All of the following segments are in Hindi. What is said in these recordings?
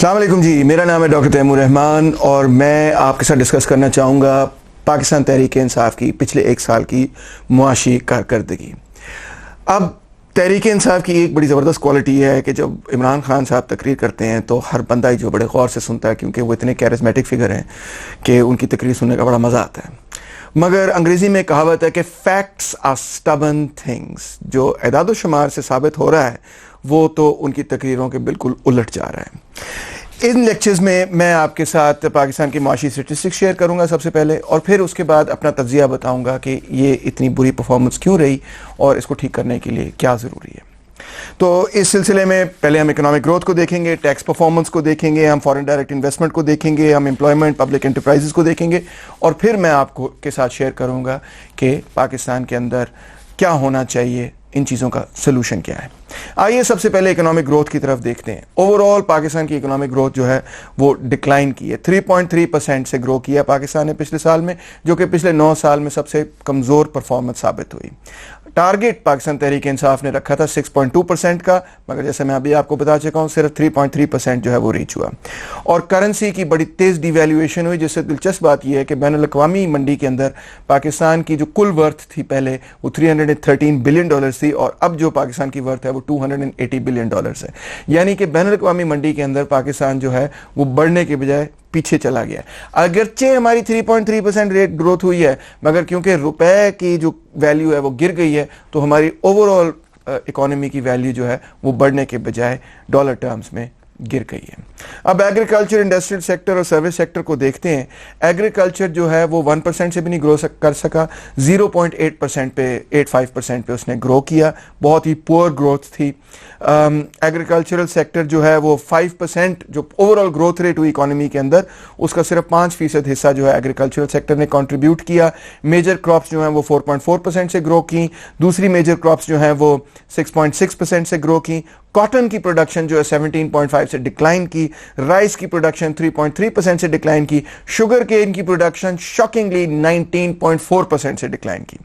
अस्सलाम वालेकुम जी, मेरा नाम है डॉक्टर तैमूर रहमान और मैं आपके साथ डिस्कस करना चाहूँगा पाकिस्तान तहरीक इंसाफ की पिछले एक साल की मुआशी कारकर्दगी। अब तहरीक इंसाफ की एक बड़ी ज़बरदस्त क्वालिटी है कि जब इमरान खान साहब तकरीर करते हैं तो हर बंदा ही जो बड़े गौर से सुनता है, क्योंकि वो इतने कैरिस्मेटिक फिगर हैं कि उनकी तकरीर सुनने का बड़ा मज़ा आता है। मगर अंग्रेज़ी में कहावत है कि फैक्ट्स आर स्टबर्न थिंग्स। जो एदाद शुमार से साबित हो रहा है वो तो उनकी तकरीरों के बिल्कुल उलट जा रहा है। इन लेक्चर्स में मैं आपके साथ पाकिस्तान की माशी स्टेटिस्टिक्स शेयर करूंगा सबसे पहले, और फिर उसके बाद अपना तज्जिया बताऊंगा कि ये इतनी बुरी परफॉर्मेंस क्यों रही और इसको ठीक करने के लिए क्या ज़रूरी है। तो इस सिलसिले में पहले हम इकोनॉमिक ग्रोथ को देखेंगे, टैक्स परफॉर्मेंस को देखेंगे, हम फॉरेन डायरेक्ट इन्वेस्टमेंट को देखेंगे, हम एम्प्लॉयमेंट पब्लिक एंटरप्राइजेस को देखेंगे, और फिर मैं आपको के साथ शेयर करूंगा कि पाकिस्तान के अंदर क्या होना चाहिए, इन चीज़ों का सोल्यूशन क्या है। आइए सबसे पहले इकोनॉमिक ग्रोथ की तरफ देखते हैं। ओवरऑल पाकिस्तान की इकोनॉमिक ग्रोथ जो है वो डिक्लाइन की है। 3.3% से ग्रो किया पाकिस्तान ने पिछले साल में, जो कि पिछले 9 साल में सबसे कमज़ोर परफॉर्मेंस साबित हुई। टारगेट पाकिस्तान तहरीक इंसाफ ने रखा था 6.2% का, मगर जैसे मैं अभी आपको बता चुका हूँ सिर्फ 3.3% जो है वो रीच हुआ। और करेंसी की बड़ी तेज़ डिवैल्यूएशन हुई, जिससे दिलचस्प बात यह है कि बैनुल-अक़वामी मंडी के अंदर पाकिस्तान की जो कुल वर्थ थी पहले वो $313 बिलियन थी, और अब जो पाकिस्तान की वर्थ है वो $280 बिलियन है। यानी कि बैनुल-अक़वामी मंडी के अंदर पाकिस्तान जो है वो बढ़ने के बजाय पीछे चला गया। अगरचे हमारी 3.3% रेट ग्रोथ हुई है, मगर क्योंकि रुपए की जो वैल्यू है वो गिर गई है, तो हमारी ओवरऑल इकोनॉमी की वैल्यू जो है वो बढ़ने के बजाय डॉलर टर्म्स में गिर गई है। अब एग्रीकल्चर, इंडस्ट्रियल सेक्टर और सर्विस सेक्टर को देखते हैं। एग्रीकल्चर जो है वो 1% से भी नहीं ग्रो कर सका, 0.8% पे 85% पे उसने ग्रो किया, बहुत ही पुअर ग्रोथ थी। एग्रीकल्चरल सेक्टर जो है वो 5% जो ओवरऑल ग्रोथ रेट हुई इकोनॉमी के अंदर, उसका सिर्फ 5% हिस्सा जो है एग्रीकल्चरल सेक्टर ने कंट्रीब्यूट किया। मेजर क्रॉप्स जो हैं वो 4.4% से ग्रो की, दूसरी मेजर क्रॉप्स जो हैं वो 6.6% से ग्रो की। कॉटन की प्रोडक्शन जो है 17.5 से डिक्लाइन की, राइस की प्रोडक्शन 3.3% से डिक्लाइन की, शुगर केन की प्रोडक्शन शॉकिंगली 19.4% से डिक्लाइन की।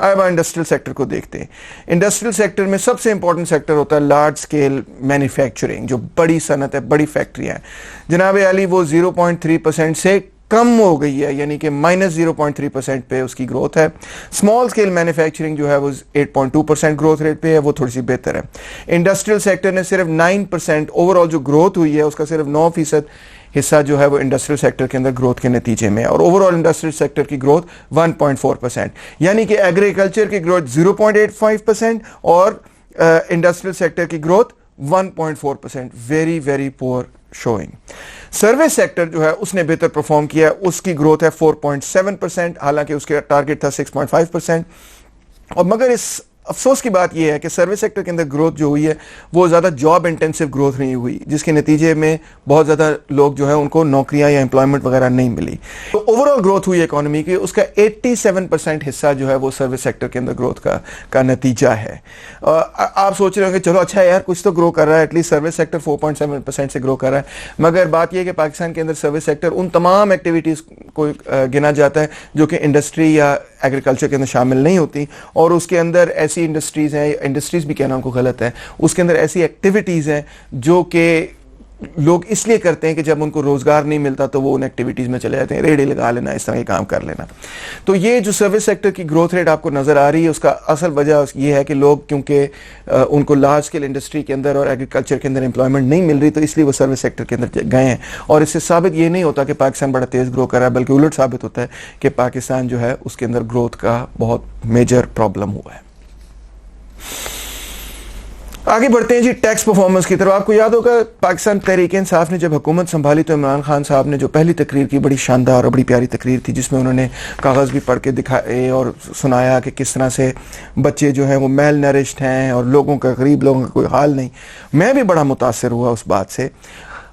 अब इंडस्ट्रियल सेक्टर को देखते हैं। इंडस्ट्रियल सेक्टर में सबसे इंपॉर्टेंट सेक्टर होता है लार्ज स्केल मैन्युफैक्चरिंग, जो बड़ी सनत है, बड़ी फैक्ट्रियां हैं। जनाब अली वो 0.3% से कम हो गई है, यानी कि -0.3% पे उसकी ग्रोथ है। स्मॉल स्केल मैन्युफैक्चरिंग जो है वो 8.2% ग्रोथ रेट पे है, वो थोड़ी सी बेहतर है। इंडस्ट्रियल सेक्टर ने सिर्फ 9%, ओवरऑल जो ग्रोथ हुई है उसका सिर्फ 9% हिस्सा जो है वो इंडस्ट्रियल सेक्टर के अंदर ग्रोथ के नतीजे में है, और ओवरऑल इंडस्ट्रियल सेक्टर की ग्रोथ 1.4%, यानी कि एग्रीकल्चर की ग्रोथ 0.85% और इंडस्ट्रियल सेक्टर की growth 1.4%। Very very poor showing. Service sector जो है उसने बेहतर परफॉर्म किया, उसकी ग्रोथ है 4.7%, हालांकि उसके टारगेट था 6.5%। और मगर इस अफसोस की बात यह है कि सर्विस सेक्टर के अंदर ग्रोथ जो हुई है वो ज़्यादा जॉब इंटेंसिव ग्रोथ नहीं हुई, जिसके नतीजे में बहुत ज़्यादा लोग जो है उनको नौकरियां या एम्प्लॉयमेंट वगैरह नहीं मिली। तो ओवरऑल ग्रोथ हुई इकोनॉमी की, उसका 87% हिस्सा जो है वो सर्विस सेक्टर के अंदर ग्रोथ का नतीजा है। आप सोच रहे होंगे चलो अच्छा यार कुछ तो ग्रो कर रहा है, एटलीस्ट सर्विस सेक्टर 4.7% से ग्रो कर रहा है, मगर बात यह है कि पाकिस्तान के अंदर सर्विस सेक्टर उन तमाम एक्टिविटीज़ को गिना जाता है जो कि इंडस्ट्री या एग्रीकल्चर के अंदर शामिल नहीं होती, और उसके अंदर ऐसी इंडस्ट्रीज हैं, इंडस्ट्रीज भी कहना उनको गलत है, उसके अंदर ऐसी एक्टिविटीज़ हैं जो कि लोग इसलिए करते हैं कि जब उनको रोजगार नहीं मिलता तो वो उन एक्टिविटीज़ में चले जाते हैं, रेडी लगा लेना, इस तरह के काम कर लेना। तो ये जो सर्विस सेक्टर की ग्रोथ रेट आपको नज़र आ रही है, उसका असल वजह ये है कि लोग क्योंकि उनको लार्ज स्केल इंडस्ट्री के अंदर और एग्रीकल्चर के अंदर एम्प्लॉयमेंट नहीं मिल रही, तो इसलिए वो सर्विस सेक्टर के अंदर गए हैं। और इससे साबित ये नहीं होता कि पाकिस्तान बड़ा तेज़ ग्रो कर रहा है, बल्कि उलट साबित होता है कि पाकिस्तान जो है उसके अंदर ग्रोथ का बहुत मेजर प्रॉब्लम हुआ है। आगे बढ़ते हैं जी टैक्स परफॉर्मेंस की तरफ। आपको याद होगा पाकिस्तान तहरीक इंसाफ ने जब हुकूमत संभाली तो इमरान खान साहब ने जो पहली तकरीर की, बड़ी शानदार और बड़ी प्यारी तकरीर थी, जिसमें उन्होंने कागज़ भी पढ़ के दिखाए और सुनाया कि किस तरह से बच्चे जो हैं वो मेल नरिश्ड हैं और लोगों का, गरीब लोगों का कोई हाल नहीं। मैं भी बड़ा मुतासिर हुआ उस बात से।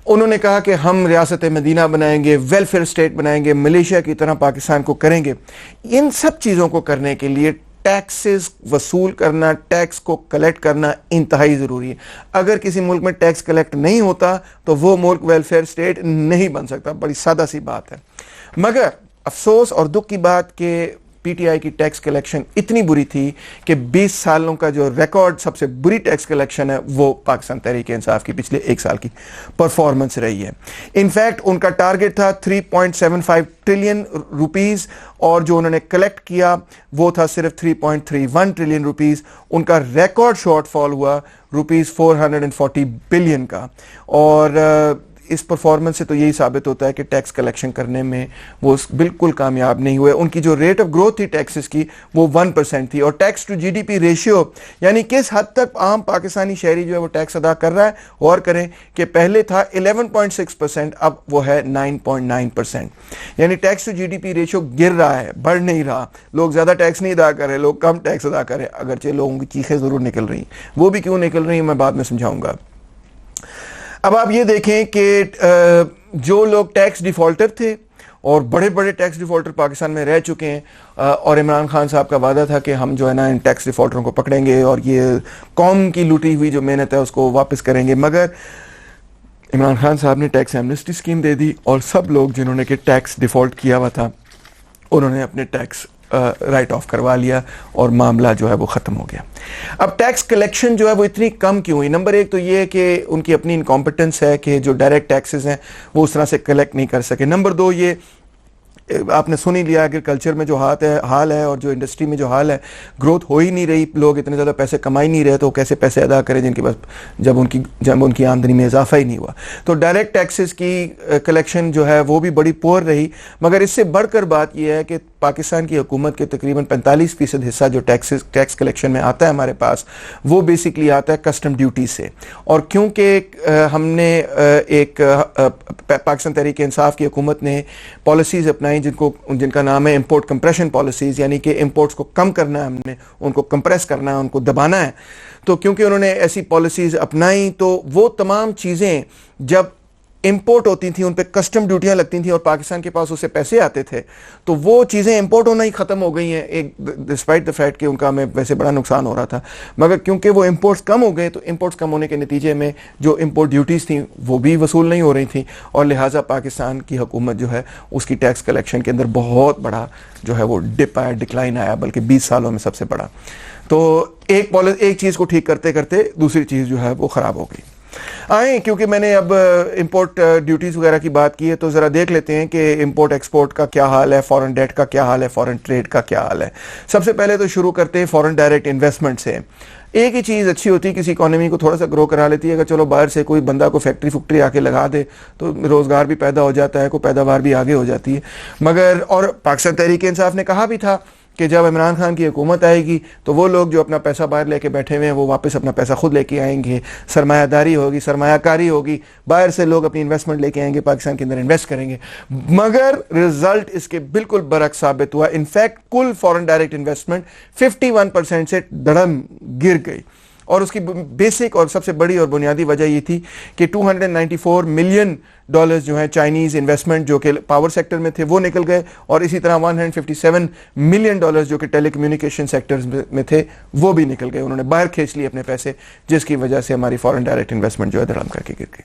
उन्होंने कहा कि हम रियासत मदीना बनाएंगे, वेलफेयर स्टेट बनाएंगे, मलेशिया की तरह पाकिस्तान को करेंगे। इन सब चीज़ों को करने के लिए टैक्सेस वसूल करना, टैक्स को कलेक्ट करना इंतहाई ज़रूरी है। अगर किसी मुल्क में टैक्स कलेक्ट नहीं होता तो वो मुल्क वेलफेयर स्टेट नहीं बन सकता, बड़ी सादा सी बात है। मगर अफसोस और दुख की बात कि पीटीआई की टैक्स कलेक्शन इतनी बुरी थी कि 20 सालों का जो रिकॉर्ड सबसे बुरी टैक्स कलेक्शन है वो पाकिस्तान तहरीक इंसाफ की पिछले एक साल की परफॉर्मेंस रही है। इनफैक्ट उनका टारगेट था 3.75 ट्रिलियन रुपीस और जो उन्होंने कलेक्ट किया वो था सिर्फ 3.31 ट्रिलियन रुपीस। उनका रिकॉर्ड शॉर्टफॉल हुआ रुपीस 440 बिलियन का। और इस परफॉर्मेंस से तो यही साबित होता है कि टैक्स कलेक्शन करने में वो बिल्कुल कामयाब नहीं हुए। उनकी जो रेट ऑफ ग्रोथ थी टैक्सेस की वो 1% थी। और टैक्स टू जीडीपी रेशियो यानी किस हद तक आम पाकिस्तानी शहरी जो है वो टैक्स अदा कर रहा है, और करें कि पहले था 11.6%, अब वो है 9.9%। यानी टैक्स टू जीडीपी रेशियो गिर रहा है, बढ़ नहीं रहा। लोग ज़्यादा टैक्स नहीं अदा कर रहे, लोग कम टैक्स अदा कर रहे, अगरचे लोगों की चीखें ज़रूर निकल रही। वो भी क्यों निकल रही मैं बाद में समझाऊंगा। अब आप ये देखें कि जो लोग टैक्स डिफॉल्टर थे और बड़े बड़े टैक्स डिफॉल्टर पाकिस्तान में रह चुके हैं, और इमरान खान साहब का वादा था कि हम जो है ना इन टैक्स डिफॉल्टरों को पकड़ेंगे और ये कौम की लूटी हुई जो मेहनत है उसको वापस करेंगे, मगर इमरान खान साहब ने टैक्स एमनेस्टी स्कीम दे दी और सब लोग जिन्होंने कि टैक्स डिफॉल्ट किया हुआ था उन्होंने अपने टैक्स राइट ऑफ करवा लिया और मामला जो है वो ख़त्म हो गया। अब टैक्स कलेक्शन जो है वो इतनी कम क्यों हुई? नंबर एक तो ये है कि उनकी अपनी इनकॉम्पिटेंस है कि जो डायरेक्ट टैक्सेस हैं वो उस तरह से कलेक्ट नहीं कर सके। नंबर दो, ये आपने सुन ही लिया एग्रीकल्चर में जो हाल है और जो इंडस्ट्री में जो हाल है, ग्रोथ हो ही नहीं रही, लोग इतने ज़्यादा पैसे कमा ही नहीं रहे, तो कैसे पैसे अदा करें जिनके पास जब उनकी आमदनी में इजाफा ही नहीं हुआ। तो डायरेक्ट टैक्सेस की कलेक्शन जो है वो भी बड़ी पुअर रही। मगर इससे बढ़कर बात यह है कि पाकिस्तान की हुकूमत के तकरीबन 45% हिस्सा जो टैक्स कलेक्शन में आता है हमारे पास, वो बेसिकली आता है कस्टम ड्यूटी से। और क्योंकि हमने पाकिस्तान तहरीक इंसाफ की हुकूमत ने पॉलिसीज़ अपनाई जिनका नाम है इंपोर्ट कंप्रेशन पॉलिसीज़, यानी कि इंपोर्ट्स को कम करना है, हमने उनको कंप्रेस करना है, उनको दबाना है। तो क्योंकि उन्होंने ऐसी पॉलिसीज़ अपनाई तो वो तमाम चीज़ें जब इंपोर्ट होती थी उन पे कस्टम ड्यूटियां लगती थी और पाकिस्तान के पास उससे पैसे आते थे, तो वो चीज़ें इंपोर्ट होना ही ख़त्म हो गई हैं, एक डिस्पाइट द फैक्ट कि उनका हमें वैसे बड़ा नुकसान हो रहा था। मगर क्योंकि वो इंपोर्ट्स कम हो गए तो इंपोर्ट्स कम होने के नतीजे में जो इंपोर्ट ड्यूटीज़ थी वो भी वसूल नहीं हो रही थी, और लिहाजा पाकिस्तान की हुकूमत जो है उसकी टैक्स कलेक्शन के अंदर बहुत बड़ा जो है वो डिप आया, डिक्लाइन आया, बल्कि 20 सालों में सबसे बड़ा। तो एक चीज़ को ठीक करते करते दूसरी चीज़ जो है वो ख़राब हो गई। आए, क्योंकि मैंने अब इंपोर्ट ड्यूटीज़ वगैरह की बात की है तो ज़रा देख लेते हैं कि इंपोर्ट एक्सपोर्ट का क्या हाल है, फॉरेन डेट का क्या हाल है, फॉरेन ट्रेड का क्या हाल है। सबसे पहले तो शुरू करते हैं फॉरेन डायरेक्ट इन्वेस्टमेंट से। एक ही चीज़ अच्छी होती है, किसी इकोनॉमी को थोड़ा सा ग्रो करा लेती है, अगर चलो बाहर से कोई बंदा को फैक्ट्री आके लगा दे तो रोज़गार भी पैदा हो जाता है, कोई पैदावार भी आगे हो जाती है। मगर और पाकिस्तान तहरीक इंसाफ ने कहा भी था कि जब इमरान खान की हुकूमत आएगी तो वो लोग जो अपना पैसा बाहर लेके बैठे हुए हैं वो वापस अपना पैसा खुद लेके आएंगे, सरमायादारी होगी, सरमायाकारी होगी, बाहर से लोग अपनी इन्वेस्टमेंट लेके आएंगे, पाकिस्तान के अंदर इन्वेस्ट करेंगे। मगर रिजल्ट इसके बिल्कुल बरक्स साबित हुआ। इनफैक्ट कुल फॉरेन डायरेक्ट इन्वेस्टमेंट 51% से धड़म गिर गई, और उसकी बेसिक और सबसे बड़ी और बुनियादी वजह ये थी कि $294 मिलियन जो है चाइनीज़ इन्वेस्टमेंट जो कि पावर सेक्टर में थे वो निकल गए, और इसी तरह $157 मिलियन जो कि टेलीकम्युनिकेशन सेक्टर्स में थे वो भी निकल गए। उन्होंने बाहर खींच लिए अपने पैसे, जिसकी वजह से हमारी फॉरेन डायरेक्ट इन्वेस्टमेंट जो है धड़म करके गिर गई।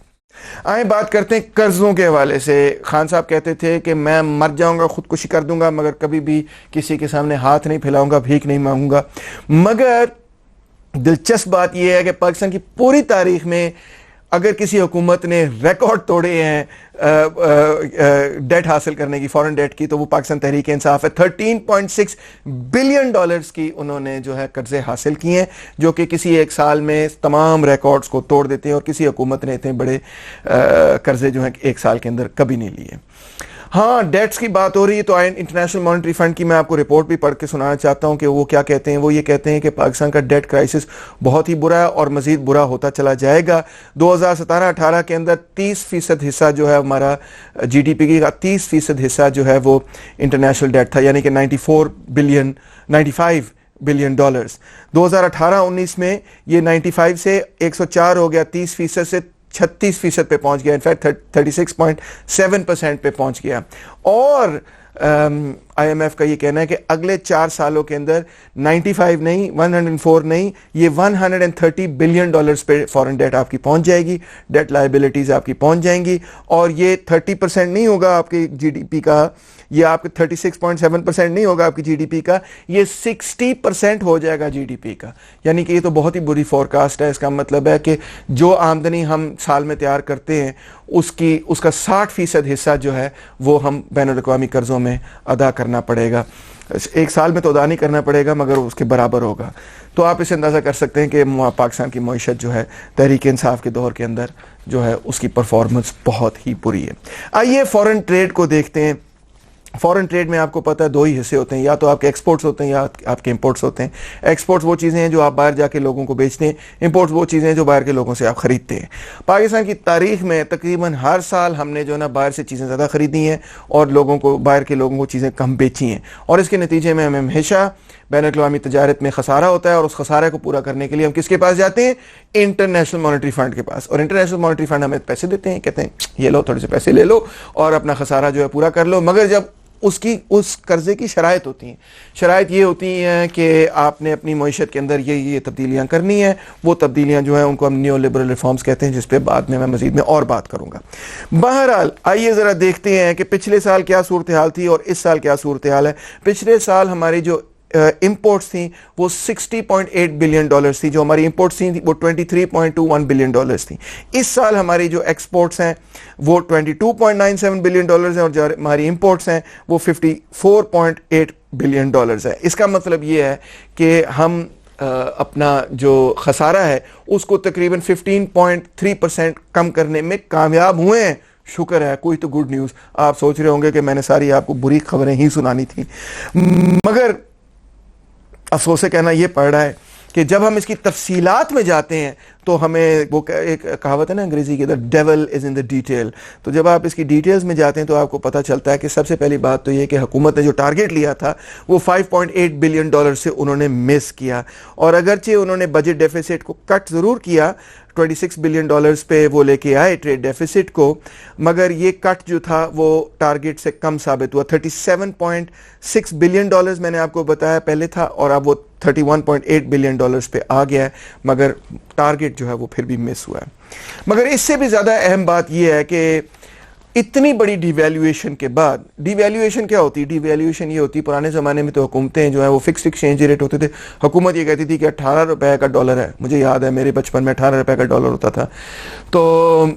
आए बात करते हैं कर्जों के हवाले से। खान साहब कहते थे कि मैं मर जाऊंगा, खुदकुशी कर दूंगा, मगर कभी भी किसी के सामने हाथ नहीं फैलाऊंगा, भीख नहीं मांगूंगा। मगर दिलचस्प बात यह है कि पाकिस्तान की पूरी तारीख में अगर किसी हुकूमत ने रिकॉर्ड तोड़े हैं डेट हासिल करने की, फॉरेन डेट की, तो वो पाकिस्तान तहरीक इंसाफ है। $13.6 बिलियन की उन्होंने जो है कर्जे हासिल किए हैं, जो कि किसी एक साल में तमाम रिकॉर्ड्स को तोड़ देते हैं, और किसी हुकूमत ने इतने बड़े कर्जे जो है एक साल के अंदर कभी नहीं लिए। हाँ, डेट्स की बात हो रही है तो इंटरनेशनल मॉनेटरी फंड की मैं आपको रिपोर्ट भी पढ़ के सुनाना चाहता हूं कि वो क्या कहते हैं। वो ये कहते हैं कि पाकिस्तान का डेट क्राइसिस बहुत ही बुरा है और मजीद बुरा होता चला जाएगा। 2017-18 के अंदर 30% हिस्सा जो है हमारा जीडीपी का 30% हिस्सा जो है वो इंटरनेशनल डेट था, यानी कि 95 बिलियन डॉलर्स। 2018-19 में ये 95 से 104 हो गया, 30% से 36% पे पहुंच गया, इनफैक्ट 36.7% पे पहुंच गया। और IMF का ये कहना है कि अगले 4 सालों के अंदर 95 नहीं, 104 नहीं, ये 130 बिलियन डॉलर्स पे फॉरेन डेट आपकी पहुंच जाएगी, डेट लाइबिलिटीज आपकी पहुंच जाएंगी। और ये 30% नहीं होगा आपके GDP का, ये आपके 36.7% नहीं होगा आपकी GDP का, ये 60% हो जाएगा GDP का। यानी कि ये तो बहुत ही बुरी फोरकास्ट है। इसका मतलब है कि जो आमदनी हम साल में तैयार करते हैं उसका 60% हिस्सा जो है वो हम बैनुल-अक़वामी कर्जों में अदा करना पड़ेगा। एक साल में तो अदा नहीं करना पड़ेगा मगर उसके बराबर होगा। तो आप इसे अंदाज़ा कर सकते हैं कि पाकिस्तान की मईशत जो है तहरीक इंसाफ के दौर के अंदर जो है उसकी परफॉर्मेंस बहुत ही बुरी है। आइए फॉरेन ट्रेड को देखते हैं। फॉरेन ट्रेड में आपको पता है 2 ही हिस्से होते हैं, या तो आपके एक्सपोर्ट्स होते हैं या आपके इंपोर्ट्स होते हैं। एक्सपोर्ट्स वो चीज़ें हैं जो आप बाहर जाके लोगों को बेचते हैं, इंपोर्ट्स वो चीज़ें हैं जो बाहर के लोगों से आप खरीदते हैं। पाकिस्तान की तारीख में तकरीबन हर साल हमने जो ना बाहर से चीज़ें ज़्यादा खरीदी हैं और बाहर के लोगों को चीज़ें कम बेची हैं, और इसके नतीजे में हमें हमेशा बैनुल-अक़वामी तजारत में खसारा होता है। और उस खसारे को पूरा करने के लिए हम किसके पास जाते हैं? इंटरनेशनल मॉनेटरी फंड के पास। और इंटरनेशनल मॉनेटरी फंड हमें पैसे देते हैं, कहते हैं ये लो, थोड़े से पैसे ले लो और अपना खसारा जो है पूरा कर लो। मगर जब उस कर्जे की शराइत होती हैं, शराइत ये होती हैं कि आपने अपनी मईशत के अंदर ये तब्दीलियां करनी है। वो तब्दीलियां जो हैं उनको हम न्यू लिबरल रिफॉर्म्स कहते हैं, जिस पे बाद में मैं मजीद में और बात करूंगा। बहरहाल आइए ज़रा देखते हैं कि पिछले साल क्या सूरत हाल थी और इस साल क्या सूरत हाल है। पिछले साल हमारी जो इंपोर्ट्स थी वो 60.8 बिलियन डॉलर्स थी, जो हमारी इंपोर्ट्स थी वो 23.21 बिलियन डॉलर्स थी। इस साल हमारी जो एक्सपोर्ट्स हैं वो 22.97 बिलियन डॉलर्स हैं और जो हमारी इंपोर्ट्स हैं वो 54.8 बिलियन डॉलर्स है। इसका मतलब ये है कि हम अपना जो खसारा है उसको तकरीबन 15.3% कम करने में कामयाब हुए हैं। शुक्र है, कोई तो गुड न्यूज़। आप सोच रहे होंगे कि मैंने सारी आपको बुरी खबरें ही सुनानी थी, मगर अफसोस से कहना यह पड़ रहा है कि जब हम इसकी तफसीलात में जाते हैं तो हमें वो एक कहावत है ना अंग्रेजी की, the devil is in the detail. तो जब आप इसकी डिटेल्स में जाते हैं तो आपको पता चलता है कि सबसे पहली बात तो ये कि हुकूमत ने जो टारगेट लिया था वो 5.8 बिलियन डॉलर से उन्होंने मिस किया। और अगरचे उन्होंने बजट डेफिसिट को कट ज़रूर किया, 26 बिलियन डॉलर्स पे वो लेके आए ट्रेड डेफिसिट को, मगर ये कट जो था वो टारगेट से कम साबित हुआ। 37.6 बिलियन डॉलर्स मैंने आपको बताया पहले था और अब वो 31.8 बिलियन डॉलर्स पे आ गया है, मगर टारगेट जो है वो फिर भी मिस हुआ है। मगर इससे भी ज़्यादा अहम बात यह है कि इतनी बड़ी डिवैल्यूएशन के बाद, डिवैल्यूएशन क्या होती है? डिवैल्यूएशन ये होती है, पुराने ज़माने में तो हुकूमतें जो है वो फिक्स्ड एक्सचेंज रेट होते थे। हुकूमत ये कहती थी कि 18 रुपए का डॉलर है। मुझे याद है मेरे बचपन में 18 रुपए का डॉलर होता था, तो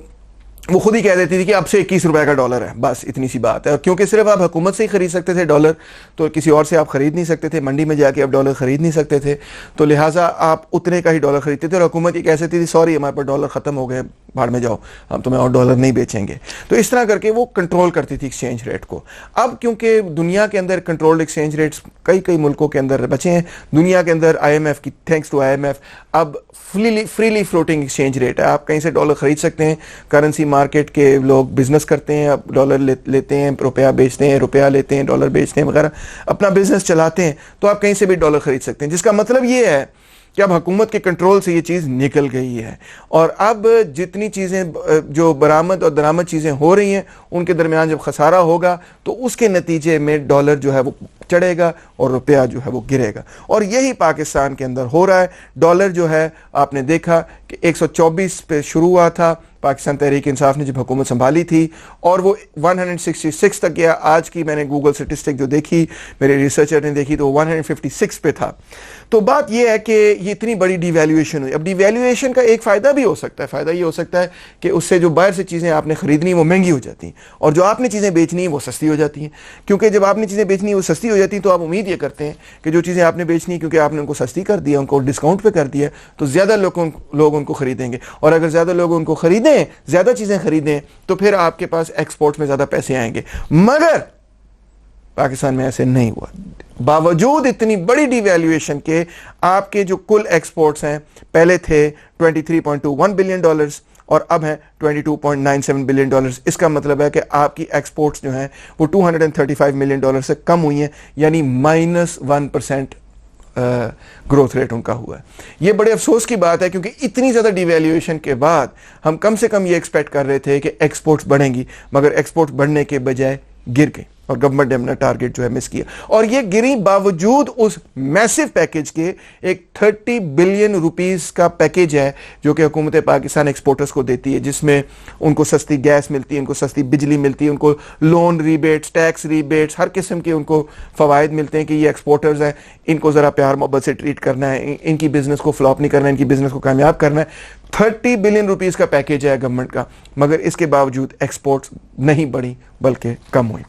वो खुद ही कह देती थी कि अब से 21 रुपए का डॉलर है, बस इतनी सी बात है। क्योंकि सिर्फ आप हुकूमत से ही खरीद सकते थे डॉलर, तो किसी और से आप खरीद नहीं सकते थे, मंडी में जाके आप डॉलर खरीद नहीं सकते थे, तो लिहाजा आप उतने का ही डॉलर खरीदते थे। और हुकूमत ये कह सकती थी सॉरी हमारे पास डॉलर ख़त्म हो गए, भाड़ में जाओ, हम तुम्हें और डॉलर नहीं बेचेंगे। तो इस तरह करके वो कंट्रोल करती थी एक्सचेंज रेट को। अब क्योंकि दुनिया के अंदर कंट्रोल्ड एक्सचेंज रेट्स कई मुल्कों के अंदर बचे हैं, दुनिया के अंदर IMF की, थैंक्स टू IMF, अब फ्रीली फ्लोटिंग एक्सचेंज रेट है। आप कहीं से डॉलर खरीद सकते हैं, करेंसी मार्केट के लोग बिजनेस करते हैं, अब डॉलर लेते हैं, रुपया बेचते हैं, रुपया लेते हैं, डॉलर बेचते हैं वगैरह, अपना बिजनेस चलाते हैं, तो आप कहीं से भी डॉलर खरीद सकते हैं। जिसका मतलब ये है कि अब हुकूमत के कंट्रोल से ये चीज़ निकल गई है। और अब जितनी चीज़ें जो बरामद और दरामद चीज़ें हो रही हैं उनके दरमियान जब खसारा होगा तो उसके नतीजे में डॉलर जो है वो चढ़ेगा और रुपया जो है वो गिरेगा। और यही पाकिस्तान के अंदर हो रहा है। डॉलर जो है आपने देखा कि 124 पे शुरू हुआ था पाकिस्तान तहरीक इंसाफ ने जब हुकूमत संभाली थी, और वो 166 तक गया। आज की मैंने गूगल स्टेटिस्टिक जो देखी, मेरे रिसर्चर ने देखी, तो 156 पे था। तो बात यह है कि ये इतनी बड़ी डिवैल्यूएशन हुई। अब डिवैल्यूएशन का एक फ़ायदा भी हो सकता है, फ़ायदा ये हो सकता है कि उससे जो बाहर से चीज़ें आपने खरीदनी वो महंगी हो जाती हैं और जो आपने चीज़ें बेचनी है वो सस्ती हो जाती हैं। क्योंकि जब आपने चीज़ें बेचनी है वो सस्ती हो जाती हैं तो आप उम्मीद ये करते हैं कि जो चीज़ें आपने बेचनी, क्योंकि आपने उनको सस्ती कर दिया, उनको डिस्काउंट पे कर दिया, तो ज़्यादा लोग उनको खरीदेंगे। और अगर ज़्यादा लोग उनको खरीदें, ज़्यादा चीज़ें खरीदें, तो फिर आपके पास एक्सपोर्ट में ज़्यादा पैसे आएंगे। मगर पाकिस्तान में ऐसे नहीं हुआ। बावजूद इतनी बड़ी डिवैल्यूएशन के आपके जो कुल एक्सपोर्ट्स हैं पहले थे 23.21 बिलियन डॉलर्स और अब हैं 22.97 बिलियन डॉलर्स। इसका मतलब है कि आपकी एक्सपोर्ट्स जो हैं वो 235 मिलियन डॉलर से कम हुई हैं, यानी -1% ग्रोथ रेट उनका हुआ है। ये बड़े अफसोस की बात है क्योंकि इतनी ज़्यादा डिवैल्यूएशन के बाद हम कम से कम ये एक्सपेक्ट कर रहे थे कि एक्सपोर्ट्स बढ़ेंगी, मगर एक्सपोर्ट्स बढ़ने के बजाय गिर गई। और गवर्नमेंट ने अपना टारगेट जो है मिस किया, और ये गिरी बावजूद उस मैसिव पैकेज के। एक 30 बिलियन रुपीस का पैकेज है जो कि हुकूमत पाकिस्तान एक्सपोर्टर्स को देती है, जिसमें उनको सस्ती गैस मिलती है, उनको सस्ती बिजली मिलती है, उनको लोन रिबेट्स, टैक्स रिबेट्स, हर किस्म के उनको फवायद मिलते हैं कि ये एक्सपोर्टर्स हैं, इनको ज़रा प्यार मोहब्बत से ट्रीट करना है, इनकी बिजनेस को फ्लॉप नहीं करना है, इनकी बिजनेस को कामयाब करना है। 30 बिलियन रुपीस का पैकेज है गवर्नमेंट का, मगर इसके बावजूद एक्सपोर्ट्स नहीं बढ़ी बल्कि कम हुई।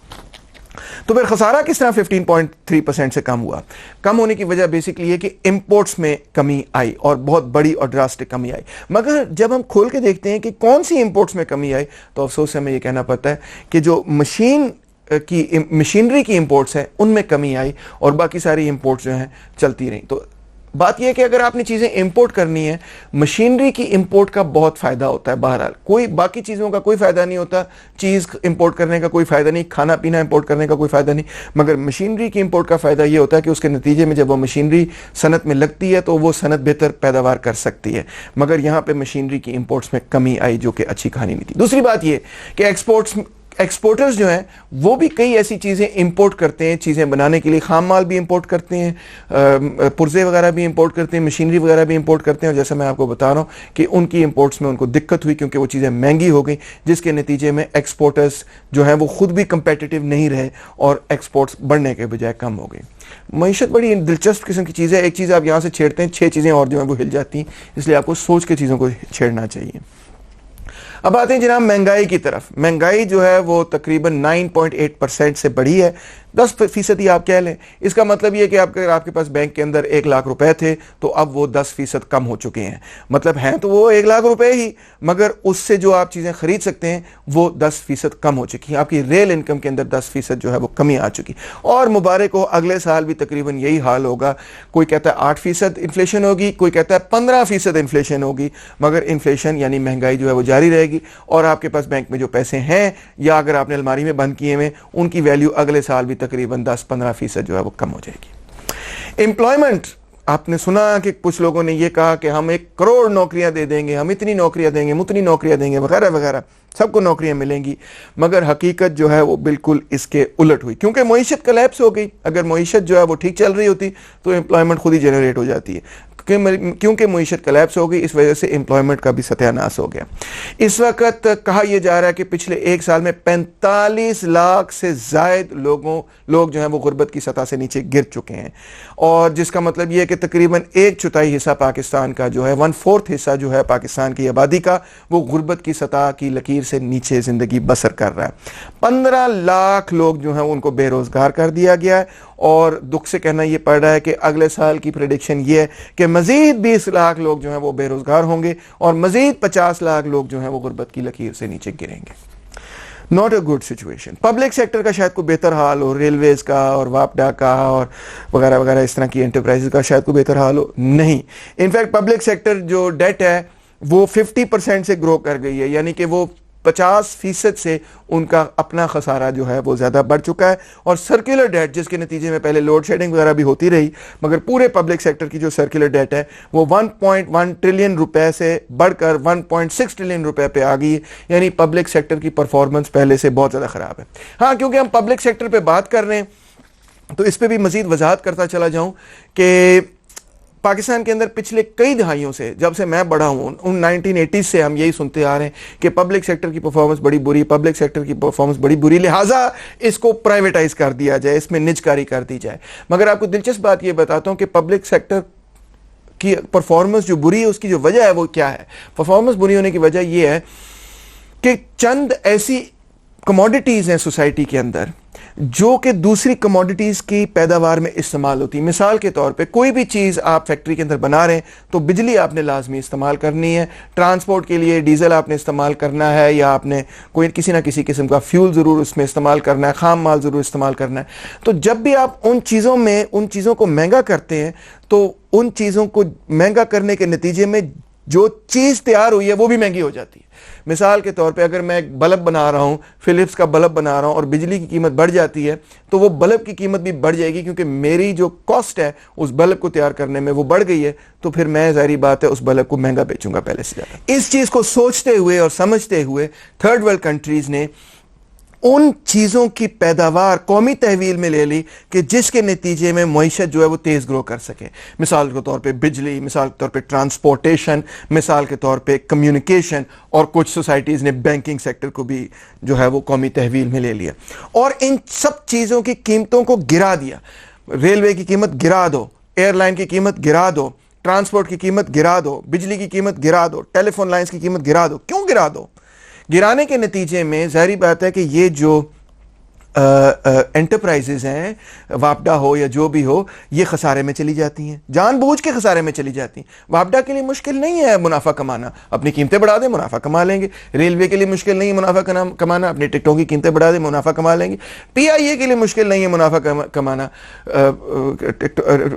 तो फिर खसारा किस तरह 15.3% से कम हुआ? कम होने की वजह बेसिकली है कि इंपोर्ट्स में कमी आई, और बहुत बड़ी और ड्रास्टिक कमी आई। मगर जब हम खोल के देखते हैं कि कौन सी इंपोर्ट्स में कमी आई, तो अफसोस से हमें यह कहना पड़ता है कि जो मशीनरी की इंपोर्ट्स हैं उनमें कमी आई, और बाकी सारी इंपोर्ट्स जो हैं चलती रही। तो बात यह है कि अगर आपने चीज़ें इंपोर्ट करनी है, मशीनरी की इंपोर्ट का बहुत फ़ायदा होता है। बहरहाल कोई बाकी चीज़ों का कोई फ़ायदा नहीं होता, चीज़ इंपोर्ट करने का कोई फ़ायदा नहीं, खाना पीना इंपोर्ट करने का कोई फ़ायदा नहीं, मगर मशीनरी की इंपोर्ट का फ़ायदा यह होता है कि उसके नतीजे में जब वो मशीनरी सनत में लगती है तो वो सनत बेहतर पैदावार कर सकती है। मगर यहाँ पर मशीनरी की इंपोर्ट्स में कमी आई, जो कि अच्छी कहानी नहीं थी। दूसरी बात यह कि एक्सपोर्टर्स जो हैं वो भी कई ऐसी चीज़ें इंपोर्ट करते हैं, चीज़ें बनाने के लिए खाम माल भी इंपोर्ट करते हैं, पुर्जे वगैरह भी इंपोर्ट करते हैं, मशीनरी वगैरह भी इंपोर्ट करते हैं। और जैसा मैं आपको बता रहा हूँ कि उनकी इंपोर्ट्स में उनको दिक्कत हुई, क्योंकि वो चीज़ें महंगी हो गई, जिसके नतीजे में एक्सपोर्टर्स जो हैं वो खुद भी कंपेटिटिव नहीं रहे और एक्सपोर्ट्स बढ़ने के बजाय कम हो गई। मईशत बड़ी दिलचस्प किस्म की चीज़ है। एक चीज़ आप यहाँ से छेड़ते हैं, 6 चीज़ें और जो हैं वो हिल जाती हैं, इसलिए आपको सोच के चीज़ों को छेड़ना चाहिए। अब आते हैं जनाब महंगाई की तरफ। महंगाई जो है वो तकरीबन 9.8% से बढ़ी है, 10% ही आप कह लें। इसका मतलब ये कि आपके पास बैंक के अंदर 1 लाख रुपए थे, तो अब वो 10% कम हो चुके हैं। मतलब हैं तो वो 1 लाख रुपए ही, मगर उससे जो आप चीज़ें खरीद सकते हैं वो 10% कम हो चुकी हैं। आपकी रियल इनकम के अंदर 10% जो है वो कमी आ चुकी। और मुबारक हो, अगले साल भी तकरीबन यही हाल होगा। कोई कहता है 8% इन्फ्लेशन होगी, कोई कहता है 15% इन्फ्लेशन होगी, मगर इन्फ्लेशन यानी महंगाई जो है वो जारी रहेगी, और आपके पास बैंक में जो पैसे हैं या अगर आपने अलमारी में बंद किए हुए, उनकी वैल्यू अगले साल भी तकरीबन 10-15% जो है वो कम हो जाएगी। एम्प्लॉयमेंट, आपने सुना कि कुछ लोगों ने ये कहा कि हम 1 करोड़ नौकरियां दे देंगे, हम इतनी नौकरियां देंगे, उतनी नौकरियां देंगे, वगैरह वगैरह, सबको नौकरियां मिलेंगी। मगर हकीकत जो है वो बिल्कुल इसके उलट हुई, क्योंकि मईशत कोलैप्स हो गई। अगर मईशत जो है वो ठीक चल रही होती तो एम्प्लॉयमेंट खुद ही जनरेट हो जाती है। क्योंकि मईशत कोलैप्स हो गई, इस वजह से एम्प्लॉयमेंट का भी सत्यानाश हो गया। इस वक्त कहा यह जा रहा है कि पिछले 1 साल में 45 लाख से जायद लोग जो हैं वो गुर्बत की सतह से नीचे गिर चुके हैं, और जिसका मतलब यह है कि तकरीबन 1/4 हिस्सा पाकिस्तान का जो है, 1/4 हिस्सा जो है पाकिस्तान की आबादी का, वो गुर्बत की सतह की लकीर से नीचे जिंदगी बसर कर रहा है। 15 लाख लोग जो हैं उनको बेरोजगार कर दिया गया है, और दुख से कहना यह पड़ रहा है कि अगले साल की प्रेडिक्शन ये है कि मजीद 20 लाख लोग जो हैं वो बेरोजगार होंगे, और मजीद 50 लाख लोग जो हैं वो गुर्बत की लकीर से नीचे गिरेंगे। Not a good situation. Public sector का शायद कोई बेहतर हाल हो, रेलवेज का और वापडा का और वगैरह वगैरह इस तरह की एंटरप्राइजेज का शायद कोई बेहतर हाल हो, नहीं। इनफैक्ट पब्लिक सेक्टर जो डेट है वो 50% से ग्रो कर गई है, यानी कि वो 50% से उनका अपना खसारा जो है वो ज़्यादा बढ़ चुका है। और सर्कुलर डेट, जिसके नतीजे में पहले लोड शेडिंग वगैरह भी होती रही, मगर पूरे पब्लिक सेक्टर की जो सर्कुलर डेट है वो 1.1 ट्रिलियन रुपए से बढ़कर 1.6 ट्रिलियन रुपए पे आ गई है। यानी पब्लिक सेक्टर की परफॉर्मेंस पहले से बहुत ज़्यादा ख़राब है। हाँ, क्योंकि हम पब्लिक सेक्टर पर बात कर रहे हैं तो इस पर भी मज़ीद वजाहत करता चला जाऊँ कि पाकिस्तान के अंदर पिछले कई दहाइयों से, जब से मैं बड़ा हूँ, उन 1980s से हम यही सुनते आ रहे हैं कि पब्लिक सेक्टर की परफॉर्मेंस बड़ी बुरी, पब्लिक सेक्टर की परफॉर्मेंस बड़ी बुरी, लिहाजा इसको प्राइवेटाइज कर दिया जाए, इसमें निजकारी कर दी जाए। मगर आपको दिलचस्प बात यह बताता हूँ कि पब्लिक सेक्टर की परफॉर्मेंस जो बुरी है उसकी जो वजह है वो क्या है। परफॉर्मेंस बुरी होने की वजह यह है कि चंद ऐसी कमोडिटीज़ हैं सोसाइटी के अंदर जो कि दूसरी कमोडिटीज़ की पैदावार में इस्तेमाल होती है। मिसाल के तौर पे कोई भी चीज़ आप फैक्ट्री के अंदर बना रहे हैं तो बिजली आपने लाजमी इस्तेमाल करनी है, ट्रांसपोर्ट के लिए डीजल आपने इस्तेमाल करना है, या आपने कोई किसी ना किसी किस्म का फ्यूल ज़रूर उसमें इस्तेमाल करना है, खाम माल ज़रूर इस्तेमाल करना है। तो जब भी आप उन चीज़ों को महंगा करते हैं तो उन चीज़ों को महंगा करने के नतीजे में जो चीज़ तैयार हुई है वो भी महंगी हो जाती है। मिसाल के तौर पे अगर मैं एक बल्ब बना रहा हूँ, फिलिप्स का बल्ब बना रहा हूँ, और बिजली की कीमत बढ़ जाती है तो वो बल्ब की कीमत भी बढ़ जाएगी, क्योंकि मेरी जो कॉस्ट है उस बल्ब को तैयार करने में वो बढ़ गई है। तो फिर मैं ज़ाहिर बात है उस बल्ब को महंगा बेचूंगा पहले से ज़्यादा। इस चीज़ को सोचते हुए और समझते हुए थर्ड वर्ल्ड कंट्रीज़ ने उन चीज़ों की पैदावार कौमी तहवील में ले ली कि जिसके नतीजे में मईशत जो है वो तेज़ ग्रो कर सके। मिसाल के तौर पे बिजली, मिसाल के तौर पे ट्रांसपोर्टेशन, मिसाल के तौर पे कम्युनिकेशन, और कुछ सोसाइटीज़ ने बैंकिंग सेक्टर को भी जो है वो कौमी तहवील में ले लिया और इन सब चीज़ों की कीमतों को गिरा दिया। रेलवे की कीमत गिरा दो, एयरलाइन की कीमत गिरा दो, ट्रांसपोर्ट की कीमत गिरा दो, बिजली की कीमत गिरा दो, टेलीफोन लाइंस की कीमत गिरा दो। क्यों गिरा दो? गिराने के नतीजे में जाहिर बात है कि ये जो एंटरप्राइजेज हैं, वापडा हो या जो भी हो, ये खसारे में चली जाती हैं, जानबूझ के खसारे में चली जाती हैं। वापडा के लिए मुश्किल नहीं है मुनाफा कमाना, अपनी कीमतें बढ़ा दें मुनाफा कमा लेंगे। रेलवे के लिए मुश्किल नहीं है मुनाफा कमाना, अपनी टिकटों की कीमतें बढ़ा दें मुनाफा कमा लेंगे। पीआईए के लिए मुश्किल नहीं है मुनाफा कमाना,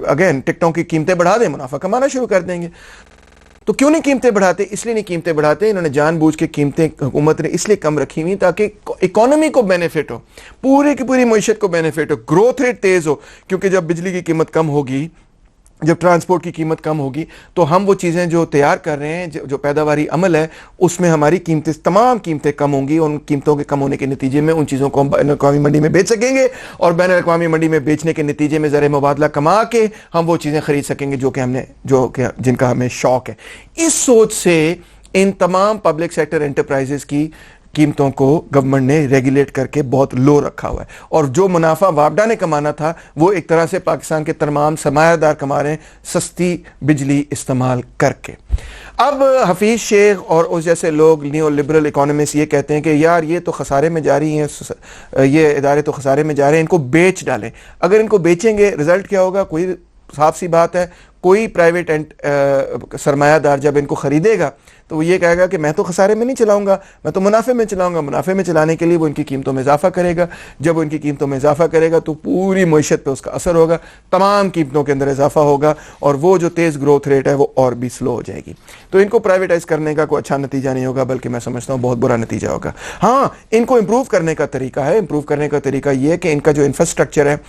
अगेन टिकटों की कीमतें बढ़ा दें मुनाफा कमाना शुरू कर देंगे। तो क्यों नहीं कीमतें बढ़ाते? इसलिए नहीं कीमतें बढ़ाते, इन्होंने जानबूझ के कीमतें हुकूमत ने इसलिए कम रखी हुई ताकि इकोनॉमी को बेनिफिट हो, पूरी की पूरी मईशत को बेनिफिट हो, ग्रोथ रेट तेज हो। क्योंकि जब बिजली की कीमत कम होगी, जब ट्रांसपोर्ट की कीमत कम होगी, तो हम वो चीज़ें जो तैयार कर रहे हैं, जो पैदावारी अमल है, उसमें हमारी कीमतें, तमाम कीमतें कम होंगी। उन कीमतों के कम होने के नतीजे में उन चीज़ों को हम बैन अवी मंडी में बेच सकेंगे और बैन अवी मंडी में बेचने के नतीजे में ज़र मुबादला कमा के हम वो चीज़ें खरीद सकेंगे जिनका हमें शौक है। इस सोच से इन तमाम पब्लिक सेक्टर एंटरप्राइजेस की कीमतों को गवर्नमेंट ने रेगुलेट करके बहुत लो रखा हुआ है और जो मुनाफा वापडा ने कमाना था वो एक तरह से पाकिस्तान के तमाम सरमायादार कमा रहे हैं सस्ती बिजली इस्तेमाल करके। अब हफीज शेख और उस जैसे लोग न्यू लिबरल इकोनॉमिस्ट ये कहते हैं कि यार ये तो खसारे में जा रही हैं, ये इदारे तो खसारे में जा रहे हैं, इनको बेच डालें। अगर इनको बेचेंगे रिजल्ट क्या होगा? कोई साफ सी बात है, कोई प्राइवेट सरमायादार जब इनको खरीदेगा तो वो ये कहेगा कि मैं तो खसारे में नहीं चलाऊंगा, मैं तो मुनाफे में चलाऊंगा। मुनाफे में चलाने के लिए वो इनकी कीमतों में इजाफा करेगा। जब वो इनकी कीमतों में इजाफा करेगा तो पूरी मईशत पे उसका असर होगा, तमाम कीमतों के अंदर इजाफा होगा और वो जो तेज़ ग्रोथ रेट है वो और भी स्लो हो जाएगी। तो इनको प्राइवेटाइज करने का कोई अच्छा नतीजा नहीं होगा, बल्कि मैं समझता हूँ बहुत बुरा नतीजा होगा। हाँ, इनको इम्प्रूव करने का तरीका है। इम्प्रूव करने का तरीका ये है कि इनका जो इंफ्रास्ट्रक्चर है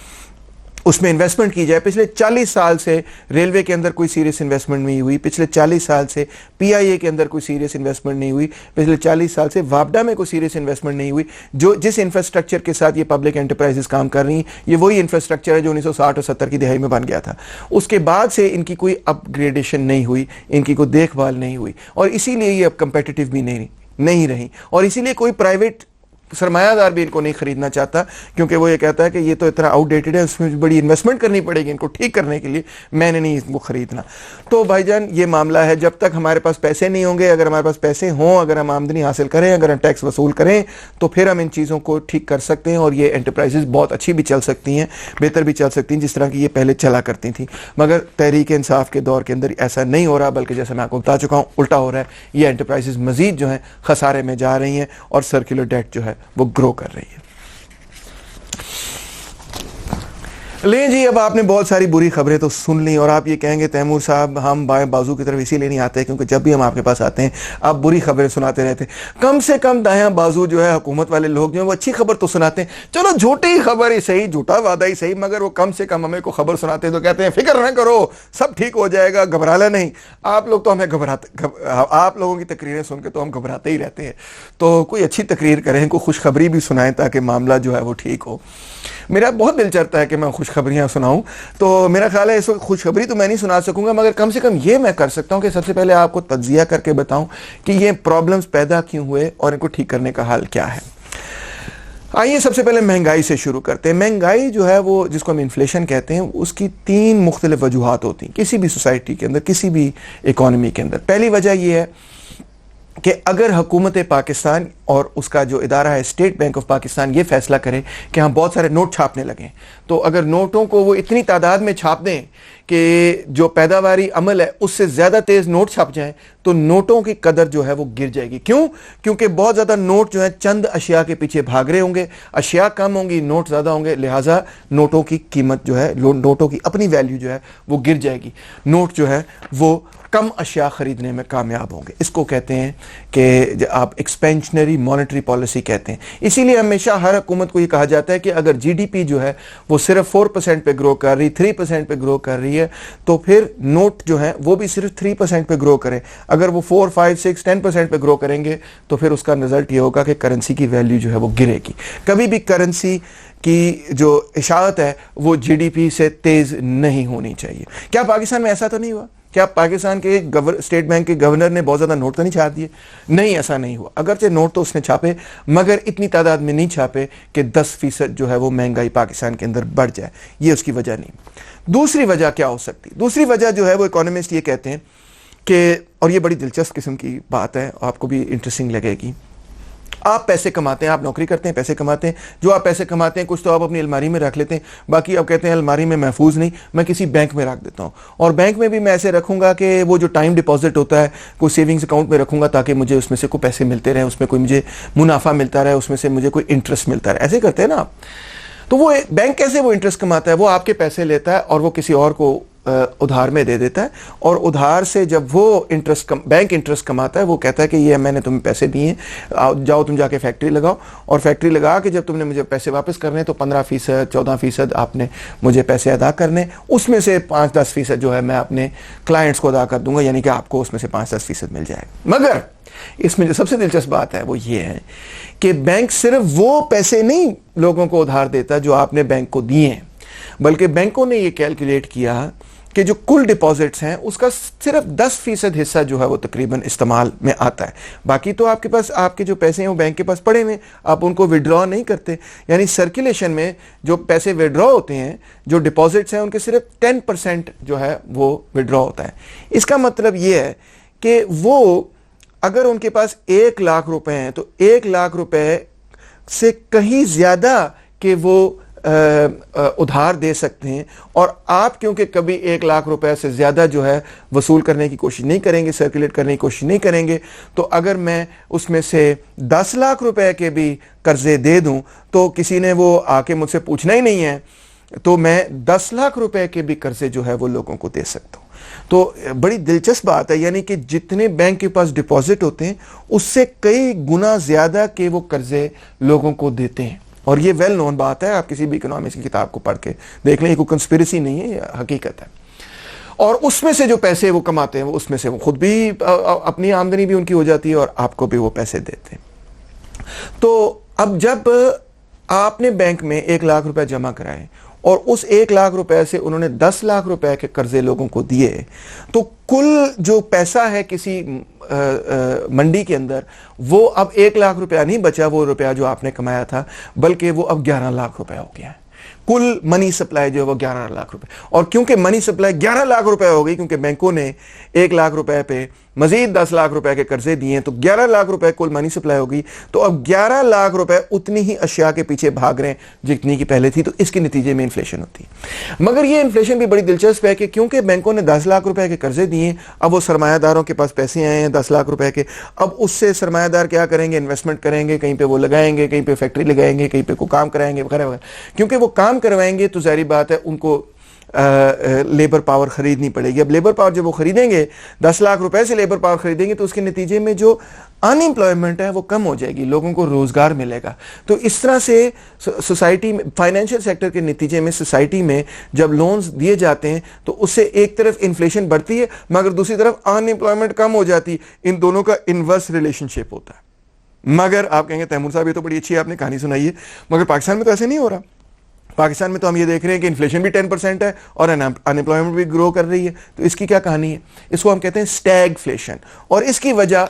उसमें इन्वेस्टमेंट की जाए। पिछले 40 साल से रेलवे के अंदर कोई सीरियस इन्वेस्टमेंट नहीं हुई, पिछले 40 साल से पीआईए के अंदर कोई सीरियस इन्वेस्टमेंट नहीं हुई, पिछले 40 साल से वापडा में कोई सीरियस इन्वेस्टमेंट नहीं हुई। जिस इंफ्रास्ट्रक्चर के साथ ये पब्लिक एंटरप्राइजेस काम कर रही हैं, ये वही इंफ्रास्ट्रक्चर है जो 1960 और 70 की दिहाई में बन गया था। उसके बाद से इनकी कोई अपग्रेडेशन नहीं हुई, इनकी कोई देखभाल नहीं हुई और इसीलिए ये अब कंपेटिटिव भी नहीं रही और इसीलिए कोई प्राइवेट सरमायादार भी इनको नहीं खरीदना चाहता, क्योंकि वो ये कहता है कि ये तो इतना आउटडेटेड है, उसमें बड़ी इन्वेस्टमेंट करनी पड़ेगी इनको ठीक करने के लिए, मैंने नहीं इसको खरीदना। तो भाईजान ये मामला है, जब तक हमारे पास पैसे नहीं होंगे, अगर हमारे पास पैसे हों, अगर हम आमदनी हासिल करें, अगर हम टैक्स वसूल करें, तो फिर हम इन चीज़ों को ठीक कर सकते हैं और ये एंटरप्राइजेज बहुत अच्छी भी चल सकती हैं, बेहतर भी चल सकती हैं जिस तरह की ये पहले चला करती थी। मगर तहरीक इंसाफ के दौर के अंदर ऐसा नहीं हो रहा, बल्कि जैसे मैं आपको बता चुका हूँ उल्टा हो रहा है। ये एंटरप्राइजेज मजीद जो है खसारे में जा रही हैं और सर्कुलर डेट जो है वो ग्रो कर रही है। ले जी, अब आपने बहुत सारी बुरी खबरें तो सुन ली और आप ये कहेंगे तैमूर साहब हम बाएं बाजू की तरफ इसीलिए नहीं आते क्योंकि जब भी हम आपके पास आते हैं आप बुरी खबरें सुनाते रहते हैं। कम से कम दायां बाजू जो है हुकूमत वाले लोग जो है वो अच्छी खबर तो सुनाते हैं। चलो झूठी खबर ही सही, झूठा वादा ही सही, मगर वो कम से कम हमें को खबर सुनाते हैं तो कहते हैं फिक्र न करो, सब ठीक हो जाएगा, घबराना नहीं। आप लोग तो हमें आप लोगों की तकरीरें सुन के तो हम घबराते ही रहते हैं। तो कोई अच्छी तकरीर करें, कोई खुशखबरी भी सुनाएं ताकि मामला जो है वो ठीक हो। मेरा बहुत दिल चाहता है कि मैं खुशखबरियाँ सुनाऊं, तो मेरा ख्याल है इस वक्त खुशखबरी तो मैं नहीं सुना सकूंगा, मगर कम से कम ये मैं कर सकता हूं कि सबसे पहले आपको तज्जिया करके बताऊं कि ये प्रॉब्लम्स पैदा क्यों हुए और इनको ठीक करने का हल क्या है। आइए सबसे पहले महंगाई से शुरू करते हैं। महंगाई जो है वो जिसको हम इन्फ्लेशन कहते हैं, उसकी 3 मुख्तलिफ वजूहात होती हैं किसी भी सोसाइटी के अंदर, किसी भी इकॉनमी के अंदर। पहली वजह यह है कि अगर हुकूमत पाकिस्तान और उसका जो इदारा है स्टेट बैंक ऑफ पाकिस्तान ये फैसला करे कि हम बहुत सारे नोट छापने लगें, तो अगर नोटों को वो इतनी तादाद में छाप दें कि जो पैदावारी अमल है उससे ज़्यादा तेज़ नोट छप जाएं, तो नोटों की कदर जो है वो गिर जाएगी। क्यों? क्योंकि बहुत ज़्यादा नोट जो है चंद अशिया के पीछे भाग रहे होंगे, अशिया कम होंगी, नोट ज़्यादा होंगे, लिहाजा नोटों की कीमत जो है, नोटों की अपनी वैल्यू जो है वो गिर जाएगी, नोट जो है वो कम अशिया खरीदने में कामयाब होंगे। इसको कहते हैं कि आप एक्सपेंशनरी मॉनेटरी पॉलिसी कहते हैं। इसीलिए हमेशा हर हुकूमत को ये कहा जाता है कि अगर जीडीपी जो है वो सिर्फ 4% पे ग्रो कर रही, 3% पे ग्रो कर रही है, तो फिर नोट जो है वो भी सिर्फ 3% पे ग्रो करें। अगर वो 4, 5, 6, 10% पे ग्रो करेंगे तो फिर उसका रिजल्ट ये होगा कि करेंसी की वैल्यू जो है वो गिरेगी। कभी भी करेंसी की जो इशाअत है वो जीडीपी से तेज नहीं होनी चाहिए। क्या पाकिस्तान में ऐसा तो नहीं हुआ? क्या पाकिस्तान के स्टेट बैंक के गवर्नर ने बहुत ज़्यादा नोट तो नहीं छाप दिए? नहीं, ऐसा नहीं हुआ। अगरचे नोट तो उसने छापे, मगर इतनी तादाद में नहीं छापे कि 10% जो है वो महंगाई पाकिस्तान के अंदर बढ़ जाए। ये उसकी वजह नहीं। दूसरी वजह क्या हो सकती? दूसरी वजह जो है वो इकोनॉमिस्ट ये कहते हैं कि, और ये बड़ी दिलचस्प किस्म की बात है, आपको भी इंटरेस्टिंग लगेगी। आप पैसे कमाते हैं, आप नौकरी करते हैं, पैसे कमाते हैं, जो आप पैसे कमाते हैं कुछ तो आप अपनी अलमारी में रख लेते हैं, बाकी आप कहते हैं अलमारी में महफूज नहीं, मैं किसी बैंक में रख देता हूं। और बैंक में भी मैं ऐसे रखूंगा कि वो जो टाइम डिपॉजिट होता है कोई सेविंग्स अकाउंट में रखूंगा ताकि मुझे उसमें से कोई पैसे मिलते रहे, उसमें कोई मुझे मुनाफा मिलता रहे, उसमें से मुझे कोई इंटरेस्ट मिलता रहे। ऐसे करते हैं ना आप। तो वो बैंक कैसे वो इंटरेस्ट कमाता है? वो आपके पैसे लेता है और वो किसी और को उधार में दे देता है, और उधार से जब वो बैंक इंटरेस्ट कमाता है वो कहता है कि ये मैंने तुम्हें पैसे दिए, जाओ तुम जाके फैक्ट्री लगाओ, और फैक्ट्री लगा के जब तुमने मुझे पैसे वापस करने तो 15%, 14% आपने मुझे पैसे अदा करने, उसमें से 5-10% जो है मैं अपने क्लाइंट्स को अदा कर दूंगा, यानी कि आपको उसमें से 5-10% मिल जाएगा। मगर इसमें जो सबसे दिलचस्प बात है वो ये है कि बैंक सिर्फ वो पैसे नहीं लोगों को उधार देता जो आपने बैंक को दिए हैं, बल्कि बैंकों ने ये कैलकुलेट किया कि जो कुल डिपॉजिट्स हैं उसका सिर्फ 10% हिस्सा जो है वो तकरीबन इस्तेमाल में आता है। बाकी तो आपके पास आपके जो पैसे हैं वो बैंक के पास पड़े हुए, आप उनको विड्रॉ नहीं करते। यानी सर्कुलेशन में जो पैसे विड्रॉ होते हैं, जो डिपॉजिट्स हैं, उनके सिर्फ 10% जो है वो विड्रॉ होता है। इसका मतलब ये है कि वो अगर उनके पास 1 लाख रुपए हैं तो 1 लाख रुपए से कहीं ज्यादा के वो उधार दे सकते हैं, और आप क्योंकि कभी 1 लाख रुपए से ज्यादा जो है वसूल करने की कोशिश नहीं करेंगे, सर्कुलेट करने की कोशिश नहीं करेंगे, तो अगर मैं उसमें से 10 लाख रुपए के भी कर्जे दे दूं तो किसी ने वो आके मुझसे पूछना ही नहीं है, तो मैं 10 लाख रुपए के भी कर्जे जो है वो लोगों को दे सकता हूं। तो बड़ी दिलचस्प बात है, यानी कि जितने बैंक के पास डिपॉजिट होते हैं उससे कई गुना ज्यादा के वो कर्जे लोगों को देते हैं। और ये वेल नोन बात है, आप किसी भी इकोनॉमिक्स की किताब को पढ़ के देख लें, ये कोई कंस्पिरेसी नहीं है, ये हकीकत है। और उसमें से जो पैसे वो कमाते हैं वो उसमें से वो खुद भी अपनी आमदनी भी उनकी हो जाती है और आपको भी वो पैसे देते हैं। तो अब जब आपने बैंक में 1 लाख रुपए जमा कराए और उस 1 लाख रुपए से उन्होंने 10 लाख रुपए के कर्जे लोगों को दिए, तो कुल जो पैसा है किसी मंडी के अंदर वो अब 1 लाख रुपया नहीं बचा, वो रुपया जो आपने कमाया था, बल्कि वो अब 11 लाख रुपया हो गया है। कुल मनी सप्लाई जो है वो 11 लाख रुपए, और क्योंकि मनी सप्लाई 11 लाख रुपए हो गई, क्योंकि बैंकों ने 1 लाख रुपए पे मजीद 10 लाख रुपए के कर्जे दिए, तो 11 लाख रुपए कुल मनी सप्लाई हो गई। तो अब 11 लाख रुपए उतनी ही अशिया के पीछे भाग रहे हैं जितनी की पहले थी, तो इसके नतीजे में इन्फ्लेशन होती है। मगर ये इन्फ्लेशन भी बड़ी दिलचस्प है कि क्योंकि बैंकों ने 10 लाख रुपए के कर्जे दिए, अब वो सरमायादारों के पास पैसे आए हैं 10 लाख रुपए के, अब उससे सरमायादार क्या करेंगे? इन्वेस्टमेंट करेंगे, कहीं पे वो लगाएंगे, कहीं पे फैक्ट्री लगाएंगे, कहीं पे को काम कराएंगे वगैरह वगैरह। क्योंकि वो काम करवाएंगे तो जाहिर बात है उनको लेबर पावर खरीदनी पड़ेगी। अब लेबर पावर जब वो खरीदेंगे, 10 लाख रुपए से लेबर पावर खरीदेंगे, तो उसके नतीजे में जो अनएम्प्लॉयमेंट है वो कम हो जाएगी, लोगों को रोजगार मिलेगा। तो इस तरह से सोसाइटी में, फाइनेंशियल सेक्टर के नतीजे में सोसाइटी में जब लोन्स दिए जाते हैं तो उससे एक तरफ इन्फ्लेशन बढ़ती है मगर दूसरी तरफ अनएम्प्लॉयमेंट कम हो जाती है। इन दोनों का इनवर्स रिलेशनशिप होता है। मगर आप कहेंगे तैमूर साहब ये तो बड़ी अच्छी आपने कहानी सुनाई है, मगर पाकिस्तान में तो ऐसे नहीं हो रहा। पाकिस्तान में तो हम ये देख रहे हैं कि इन्फ्लेशन भी 10% है और अनएम्प्लॉयमेंट भी ग्रो कर रही है। तो इसकी क्या कहानी है? इसको हम कहते हैं स्टैगफ्लेशन। और इसकी वजह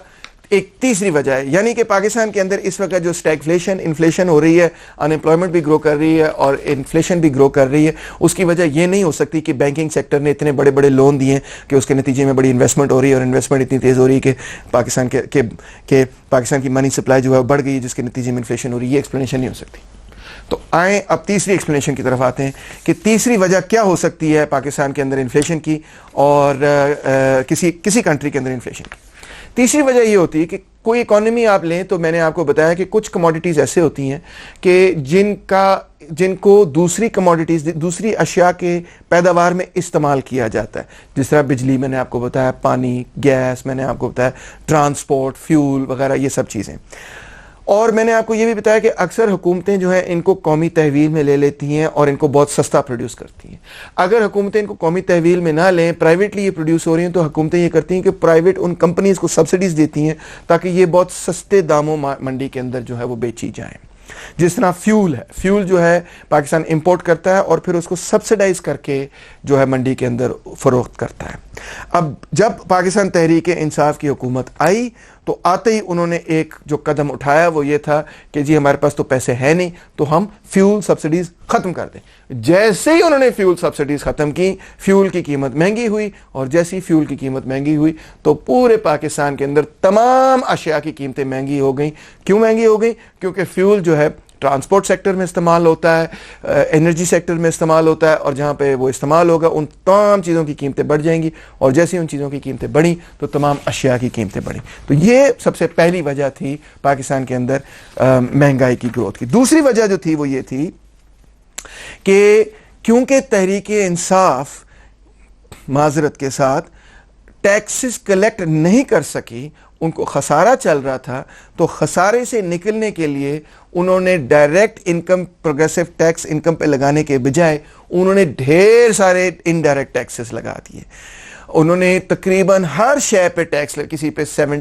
एक तीसरी वजह है, यानी कि पाकिस्तान के अंदर इस वक्त जो स्टैगफ्लेशन, इन्फ्लेशन हो रही है, अनएम्प्लॉयमेंट भी ग्रो कर रही है और इन्फ्लेशन भी ग्रो कर रही है, उसकी वजह यह नहीं हो सकती कि बैंकिंग सेक्टर ने इतने बड़े बड़े लोन दिए कि उसके नतीजे में बड़ी इन्वेस्टमेंट हो रही है और इन्वेस्टमेंट इतनी तेज़ हो रही है कि पाकिस्तान की मनी सप्लाई जो है बढ़ गई है, जिसके नतीजे में इन्फ्लेशन हो रही है। ये एक्सप्लेनेशन नहीं हो सकती। तो आए अब तीसरी एक्सप्लेनेशन की तरफ आते हैं कि तीसरी वजह क्या हो सकती है पाकिस्तान के अंदर इन्फ्लेशन की और किसी कंट्री के अंदर इन्फ्लेशन की। तीसरी वजह यह होती है कि कोई इकोनॉमी आप लें तो मैंने आपको बताया कि कुछ कमोडिटीज़ ऐसे होती हैं कि जिनको दूसरी कमोडिटीज़, दूसरी अशिया के पैदावार में इस्तेमाल किया जाता है। जिस तरह बिजली मैंने आपको बताया, पानी, गैस मैंने आपको बताया, ट्रांसपोर्ट, फ्यूल वगैरह, ये सब चीज़ें। और मैंने आपको ये भी बताया कि अक्सर हुकूमतें जो है इनको कौमी तहवील में ले लेती हैं और इनको बहुत सस्ता प्रोड्यूस करती हैं। अगर हुकूमतें इनको कौमी तहवील में ना लें, प्राइवेटली ये प्रोड्यूस हो रही हैं, तो हुकूमतें ये करती हैं कि प्राइवेट उन कंपनीज को सब्सिडीज देती हैं ताकि ये बहुत सस्ते दामों मंडी के अंदर जो है वो बेची जाएं। जिस तरह फ्यूल है, फ्यूल जो है पाकिस्तान इंपोर्ट करता है और फिर उसको सब्सिडाइज करके जो है मंडी के अंदर फरोख्त करता है। अब जब पाकिस्तान तहरीक इंसाफ की हुकूमत आई तो आते ही उन्होंने एक जो कदम उठाया वो ये था कि जी हमारे पास तो पैसे हैं नहीं, तो हम फ्यूल सब्सिडीज खत्म कर दें। जैसे ही उन्होंने फ्यूल सब्सिडीज खत्म की, फ्यूल की कीमत महंगी हुई, और जैसे ही फ्यूल की कीमत महंगी हुई तो पूरे पाकिस्तान के अंदर तमाम अशिया की कीमतें महंगी हो गई। क्यों महंगी हो गई? क्योंकि फ्यूल जो है ट्रांसपोर्ट सेक्टर में इस्तेमाल होता है, एनर्जी सेक्टर में इस्तेमाल होता है, और जहाँ पे वो इस्तेमाल होगा उन तमाम चीज़ों की कीमतें बढ़ जाएंगी, और जैसे ही उन चीज़ों की कीमतें बढ़ी तो तमाम अशिया की कीमतें बढ़ी। तो ये सबसे पहली वजह थी पाकिस्तान के अंदर महंगाई की ग्रोथ की। दूसरी वजह जो थी वो ये थी कि क्योंकि तहरीक इंसाफ माजरत के साथ टैक्सेस कलेक्ट नहीं कर सकी, उनको खसारा चल रहा था, तो खसारे से निकलने के लिए उन्होंने direct income, progressive tax income पे लगाने के बजाय उन्होंने ढेर सारे इनडायरेक्ट टैक्सेस लगा दिए। उन्होंने तकरीबन हर शय पे टैक्स,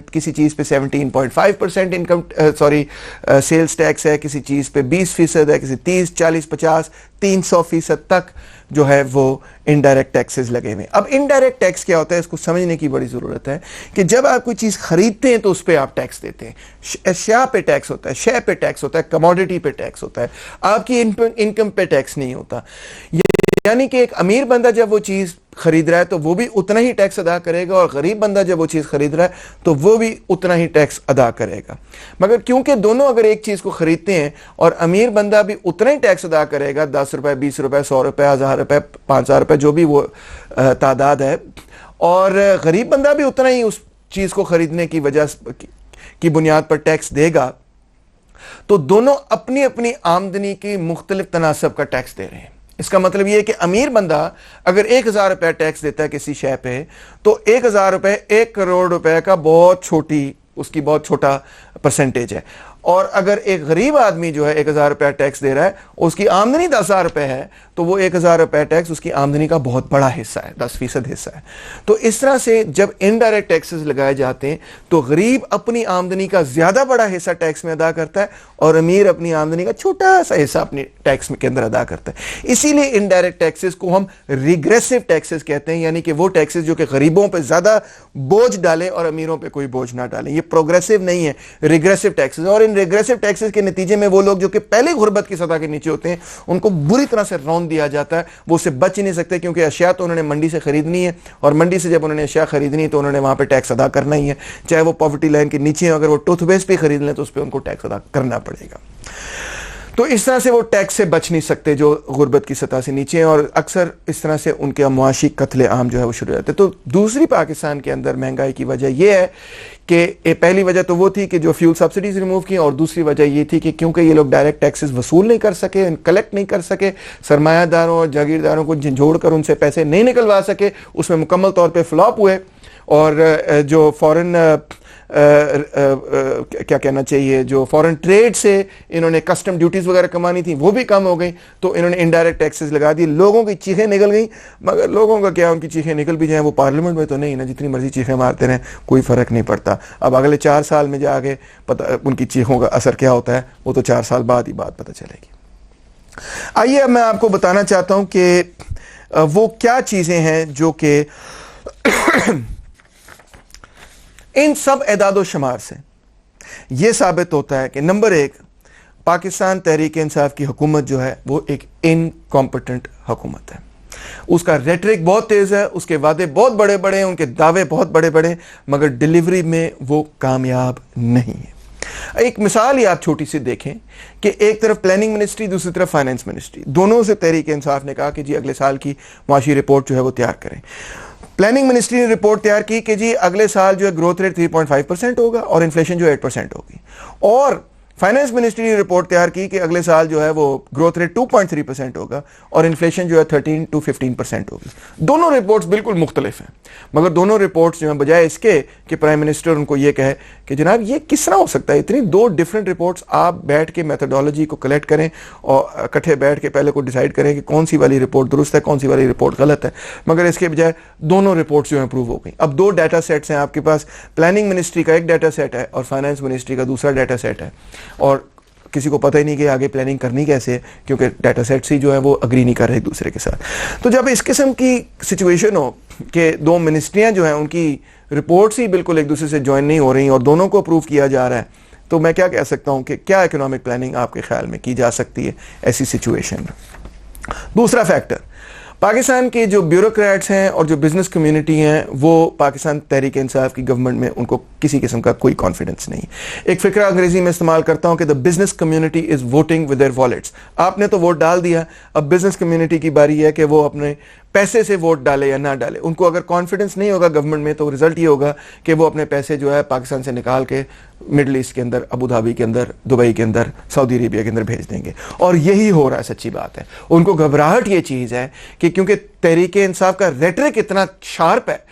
किसी चीज़ पे 17.5% इनकम सेल्स टैक्स है, किसी चीज़ पे 20% है, किसी 30, 40, 50, 300% तक जो है वो इनडायरेक्ट टैक्सेस लगे हुए। अब इनडायरेक्ट टैक्स क्या होता है, इसको समझने की बड़ी ज़रूरत है कि जब आप कोई चीज़ खरीदते हैं तो उस पर आप टैक्स देते हैं। अशिया पे टैक्स होता है, शय पे टैक्स होता है, कमोडिटी पे टैक्स होता है, आपकी इनकम पे टैक्स नहीं होता। यानी कि एक अमीर बंदा जब वो चीज़ खरीद रहा है तो वो भी उतना ही टैक्स अदा करेगा, और गरीब बंदा जब वो चीज़ खरीद रहा है तो वो भी उतना ही टैक्स अदा करेगा। मगर क्योंकि दोनों अगर एक चीज़ को खरीदते हैं और अमीर बंदा भी उतना ही टैक्स अदा करेगा, 10 रुपये, 20 रुपये, 100 रुपये, 1000 रुपये, 5000 रुपये, जो भी वो तादाद है, और गरीब बंदा भी उतना ही उस चीज़ को खरीदने की वजह की बुनियाद पर टैक्स देगा, तो दोनों अपनी अपनी आमदनी की मुख्तलिफ तनासब का टैक्स दे रहे हैं। इसका मतलब यह है कि अमीर बंदा अगर 1000 रुपया टैक्स देता है किसी शय पे, तो 1000 रुपये 1 करोड़ रुपए का उसकी बहुत छोटा परसेंटेज है। और अगर एक गरीब आदमी जो है 1000 रुपया टैक्स दे रहा है, उसकी आमदनी 10,000 रुपये है, तो वो 1000 रुपया टैक्स उसकी आमदनी का बहुत बड़ा हिस्सा है, 10% हिस्सा है। तो इस तरह से जब इनडायरेक्ट टैक्सेस लगाए जाते हैं तो गरीब अपनी आमदनी का ज्यादा बड़ा हिस्सा टैक्स में अदा करता है, और अमीर अपनी आमदनी का छोटा सा हिस्सा अपनी टैक्स के अंदर अदा करता है। इसीलिए इनडायरेक्ट टैक्सेस को हम रिग्रेसिव टैक्सेस कहते हैं, यानी कि वो टैक्सेस जो कि गरीबों पर ज्यादा बोझ डालें और अमीरों पर कोई बोझ ना डालें। ये प्रोग्रेसिव नहीं है, रिग्रेसिव टैक्सेस। और इन रिग्रेसिव टैक्सेस के नतीजे में वो लोग जो कि पहले गुर्बत की सतह के नीचे होते हैं, उनको बुरी तरह से रौंद दिया जाता है। वो उससे बच ही नहीं सकते, क्योंकि अशिया तो उन्होंने मंडी से खरीदनी है, और मंडी से जब उन्होंने अशिया खरीदनी है तो उन्होंने वहां पे टैक्स अदा करना ही है, चाहे वो पॉवर्टी लाइन के नीचे, अगर वो टूथपेस्ट भी खरीद लें तो उस पर उनको टैक्स अदा करना पड़ेगा। तो इस तरह से वो टैक्स से बच नहीं सकते जो गुर्बत की सतह से नीचे हैं, और अक्सर इस तरह से उनके मुआशी कत्ले आम जो है वो शुरू हो जाते हैं। तो दूसरी पाकिस्तान के अंदर महंगाई की वजह यह है कि पहली वजह तो वो थी कि जो फ्यूल सब्सिडीज रिमूव की, और दूसरी वजह ये थी कि क्योंकि ये लोग डायरेक्ट टैक्सेस वसूल नहीं कर सके, कलेक्ट नहीं कर सके, सरमायादारों और जागीरदारों को झंझोड़ कर उनसे पैसे नहीं निकलवा सके, उसमें मुकम्मल तौर पर फ्लॉप हुए। और जो फॉरेन क्या कहना चाहिए, जो फॉरेन ट्रेड से इन्होंने कस्टम ड्यूटीज वगैरह कमानी थी वो भी कम हो गई, तो इन्होंने इनडायरेक्ट टैक्सेस लगा दिए। लोगों की चीखें निकल गई, मगर लोगों का क्या, उनकी चीखें निकल भी जाए वो पार्लियामेंट में तो नहीं ना, जितनी मर्जी चीखें मारते रहें कोई फर्क नहीं पड़ता। अब अगले 4 साल में जाके पता उनकी चीखों का असर क्या होता है, वो तो 4 साल बाद ही बात पता चलेगी। आइए अब मैं आपको बताना चाहता हूं कि वो क्या चीजें हैं जो कि इन सब एदादो शुमार से यह साबित होता है कि नंबर 1, पाकिस्तान तहरीक इंसाफ की हुकूमत जो है वो एक इनकॉम्पिटेंट हुकूमत है। उसका रेटरिक बहुत तेज है, उसके वादे बहुत बड़े बड़े हैं, उनके दावे बहुत बड़े बड़े हैं, मगर डिलीवरी में वो कामयाब नहीं है। एक मिसाल ही आप छोटी सी देखें कि एक तरफ प्लानिंग मिनिस्ट्री, दूसरी तरफ फाइनेंस मिनिस्ट्री, दोनों से तहरीक इंसाफ ने कहा कि जी अगले साल की मुआशी रिपोर्ट जो है वो तैयार करें। प्लानिंग मिनिस्ट्री ने रिपोर्ट तैयार की कि जी अगले साल जो है ग्रोथ रेट 3.5% होगा और इन्फ्लेशन जो है 8% होगी, और फाइनेंस मिनिस्ट्री ने रिपोर्ट तैयार की कि अगले साल जो है वो ग्रोथ रेट 2.3% होगा और इन्फ्लेशन जो है 13 to 15% होगी। दोनों रिपोर्ट्स बिल्कुल मुख्तलिफ हैं, मगर दोनों रिपोर्ट्स जो है बजाय इसके कि प्राइम मिनिस्टर उनको ये कहे कि जनाब ये किस तरह हो सकता है, इतनी दो डिफरेंट रिपोर्ट्स, आप बैठ के मेथोडोलॉजी को कलेक्ट करें और इकट्ठे बैठ के पहले को डिसाइड करें कि कौन सी वाली रिपोर्ट दुरुस्त है, कौन सी वाली रिपोर्ट गलत है, मगर इसके बजाय दोनों रिपोर्ट्स जो है अप्रूव हो गई। अब दो डाटा सेट्स हैं आपके पास, प्लानिंग मिनिस्ट्री का एक डाटा सेट है और फाइनेंस मिनिस्ट्री का दूसरा डाटा सेट है, और किसी को पता ही नहीं कि आगे प्लानिंग करनी कैसे है, क्योंकि डाटा सेट्स ही जो है वो अग्री नहीं कर रहे एक दूसरे के साथ। तो जब इस किस्म की सिचुएशन हो कि दो मिनिस्ट्रियां जो हैं उनकी रिपोर्ट्स ही बिल्कुल एक दूसरे से ज्वाइन नहीं हो रही और दोनों को अप्रूव किया जा रहा है, तो मैं क्या कह सकता हूं कि क्या इकोनॉमिक प्लानिंग आपके ख्याल में की जा सकती है ऐसी सिचुएशन में। दूसरा फैक्टर, पाकिस्तान के जो ब्यूरोक्रेट्स हैं और जो बिजनेस कम्युनिटी हैं वो पाकिस्तान तहरीक इंसाफ की गवर्नमेंट में उनको किसी किस्म का कोई कॉन्फिडेंस नहीं। एक फिक्रा अंग्रेजी में इस्तेमाल करता हूं कि the business community is voting with their wallets. आपने तो वोट डाल दिया, अब बिजनेस कम्युनिटी की बारी है कि वो अपने पैसे से वोट डाले या ना डाले। उनको अगर कॉन्फिडेंस नहीं होगा गवर्नमेंट में तो रिजल्ट ये होगा कि वो अपने पैसे जो है पाकिस्तान से निकाल के मिडल ईस्ट के अंदर, अबू धाबी के अंदर, दुबई के अंदर, सऊदी अरेबिया के अंदर भेज देंगे। और यही हो रहा है, सच्ची बात है। उनको घबराहट ये चीज़ है कि क्योंकि तहरीक इंसाफ का रेटरिक इतना शार्प है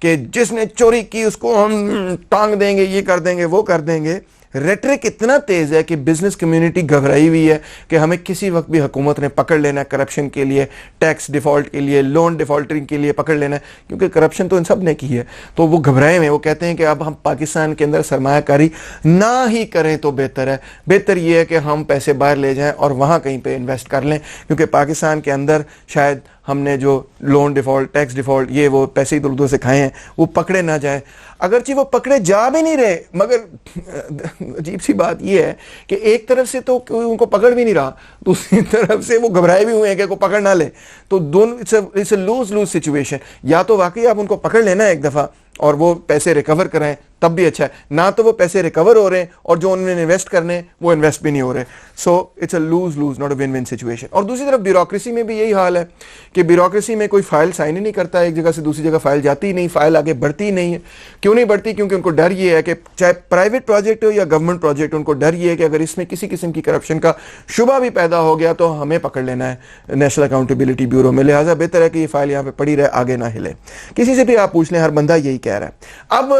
कि जिसने चोरी की उसको हम टांग देंगे, ये कर देंगे, वो कर देंगे। रेटरिक इतना तेज है कि बिजनेस कम्युनिटी घबराई हुई है कि हमें किसी वक्त भी हुकूमत ने पकड़ लेना है, करप्शन के लिए, टैक्स डिफॉल्ट के लिए, लोन डिफॉल्टरिंग के लिए पकड़ लेना है, क्योंकि करप्शन तो इन सब ने की है। तो वो घबराए हुए, वो कहते हैं कि अब हम पाकिस्तान के अंदर सरमायाकारी ना ही करें तो बेहतर है। बेहतर ये है कि हम पैसे बाहर ले जाएं और वहाँ कहीं पे इन्वेस्ट कर लें, क्योंकि पाकिस्तान के अंदर शायद हमने जो लोन डिफॉल्ट, टैक्स डिफॉल्ट, ये वो पैसे इधर उधर से खाए हैं, वो पकड़े ना जाए। अगरचे वो पकड़े जा भी नहीं रहे, मगर अजीब सी बात ये है कि एक तरफ से तो कोई उनको पकड़ भी नहीं रहा, दूसरी तरफ से वो घबराए भी हुए हैं कि कोई पकड़ ना ले। तो दोनों it's a lose lose situation. या तो वाकई आप उनको पकड़ लेना एक दफ़ा और वो पैसे रिकवर कराएं तब भी अच्छा है, ना तो वो पैसे रिकवर हो रहे हैं और जो उन्होंने इन्वेस्ट करने वो इन्वेस्ट भी नहीं हो रहे। So it's a lose lose, not a win win situation. और दूसरी तरफ ब्यूरोक्रेसी में भी यही हाल है कि ब्यूरोक्रेसी में कोई फाइल साइन ही नहीं करता, एक जगह से दूसरी जगह फाइल जाती ही नहीं, फाइल आगे बढ़ती ही नहीं है। क्यों नहीं बढ़ती? क्योंकि उनको डर ये है कि चाहे प्राइवेट प्रोजेक्ट हो या गवर्नमेंट प्रोजेक्ट, उनको डर ये है कि अगर इसमें किसी किस्म की करप्शन का शुबा भी पैदा हो गया तो हमें पकड़ लेना है नेशनल अकाउंटेबिलिटी ब्यूरो में। लिहाजा बेहतर है कि ये फाइल यहाँ पे पड़ी रहे, आगे ना हिले। किसी से भी आप पूछ लें, हर बंदा यही कह रहा है। अब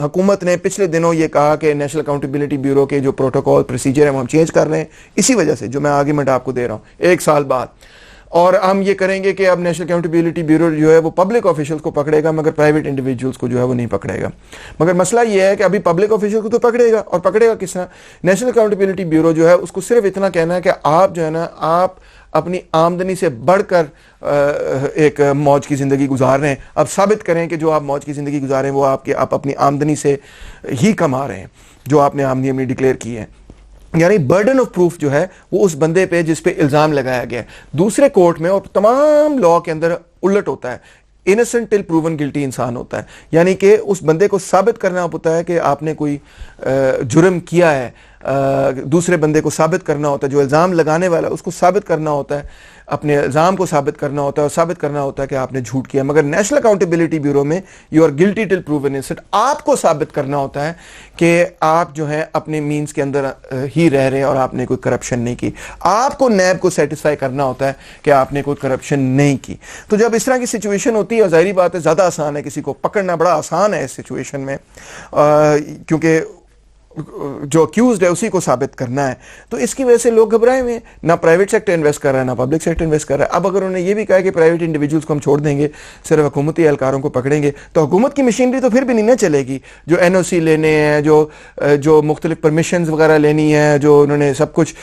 हुकूमत ने पिछले दिनों ये कहा कि नेशनल अकाउंटेबिलिटी ब्यूरो के जो प्रोटोकॉल प्रोसीजर है वो हम चेंज कर रहे हैं, इसी वजह से जो मैं आर्गुमेंट आपको दे रहा हूं, एक साल बाद। और हम ये करेंगे कि अब नेशनल अकाउंटेबिलिटी ब्यूरो जो है वो पब्लिक ऑफिशियल्स को पकड़ेगा, मगर प्राइवेट इंडिविजुअल्स को जो है वो नहीं पकड़ेगा। मगर मसला ये है कि अभी पब्लिक ऑफिशियल को तो पकड़ेगा, और पकड़ेगा किस तरह? नेशनल अकाउंटेबिलिटी ब्यूरो जो है उसको सिर्फ इतना कहना है कि आप जो है ना, आप अपनी आमदनी से बढ़कर एक मौज की ज़िंदगी गुजार रहे हैं। अब साबित करें कि जो आप मौज की ज़िंदगी गुजार रहे हैं वो आप अपनी आमदनी से ही कमा रहे हैं, जो आपने आमदनी डिक्लेयर की है। यानी बर्डन ऑफ प्रूफ जो है वो उस बंदे पे जिस पे इल्ज़ाम लगाया गया है। दूसरे कोर्ट में और तमाम लॉ के अंदर उलट होता है, इनोसेंट टिल प्रूवन गिल्टी इंसान होता है। यानी कि उस बंदे को साबित करना होता है कि आपने कोई जुर्म किया है, दूसरे बंदे को साबित करना होता है, जो इल्ज़ाम लगाने वाला है उसको साबित करना होता है, अपने इल्ज़ाम को साबित करना होता है और साबित करना होता है कि आपने झूठ किया। मगर नेशनल अकाउंटेबिलिटी ब्यूरो में you are guilty till proven innocent, आपको साबित करना होता है कि आप जो है अपने मीन्स के अंदर ही रह रहे हैं और आपने कोई करप्शन नहीं की। आपको नैब को सेटिस्फाई करना होता है कि आपने कोई करप्शन नहीं की। तो जब इस तरह की सिचुएशन होती है, जाहिर बात है ज़्यादा आसान है, किसी को पकड़ना बड़ा आसान है इस सिचुएशन में, क्योंकि जो अक्यूज्ड है उसी को साबित करना है। तो इसकी वजह से लोग घबराए हुए हैं, ना प्राइवेट सेक्टर इन्वेस्ट कर रहा है ना पब्लिक सेक्टर इन्वेस्ट कर रहा है। अब अगर उन्होंने ये भी कहा कि प्राइवेट इंडिविजुअल्स को हम छोड़ देंगे, सिर्फ हुकूमती एहलकारों को पकड़ेंगे, तो हुकूमत की मशीनरी तो फिर भी नहीं ना चलेगी। जो NOC लेने हैं, जो मुख्तलिफ परमिशन वगैरह लेनी है, जो उन्होंने सब कुछ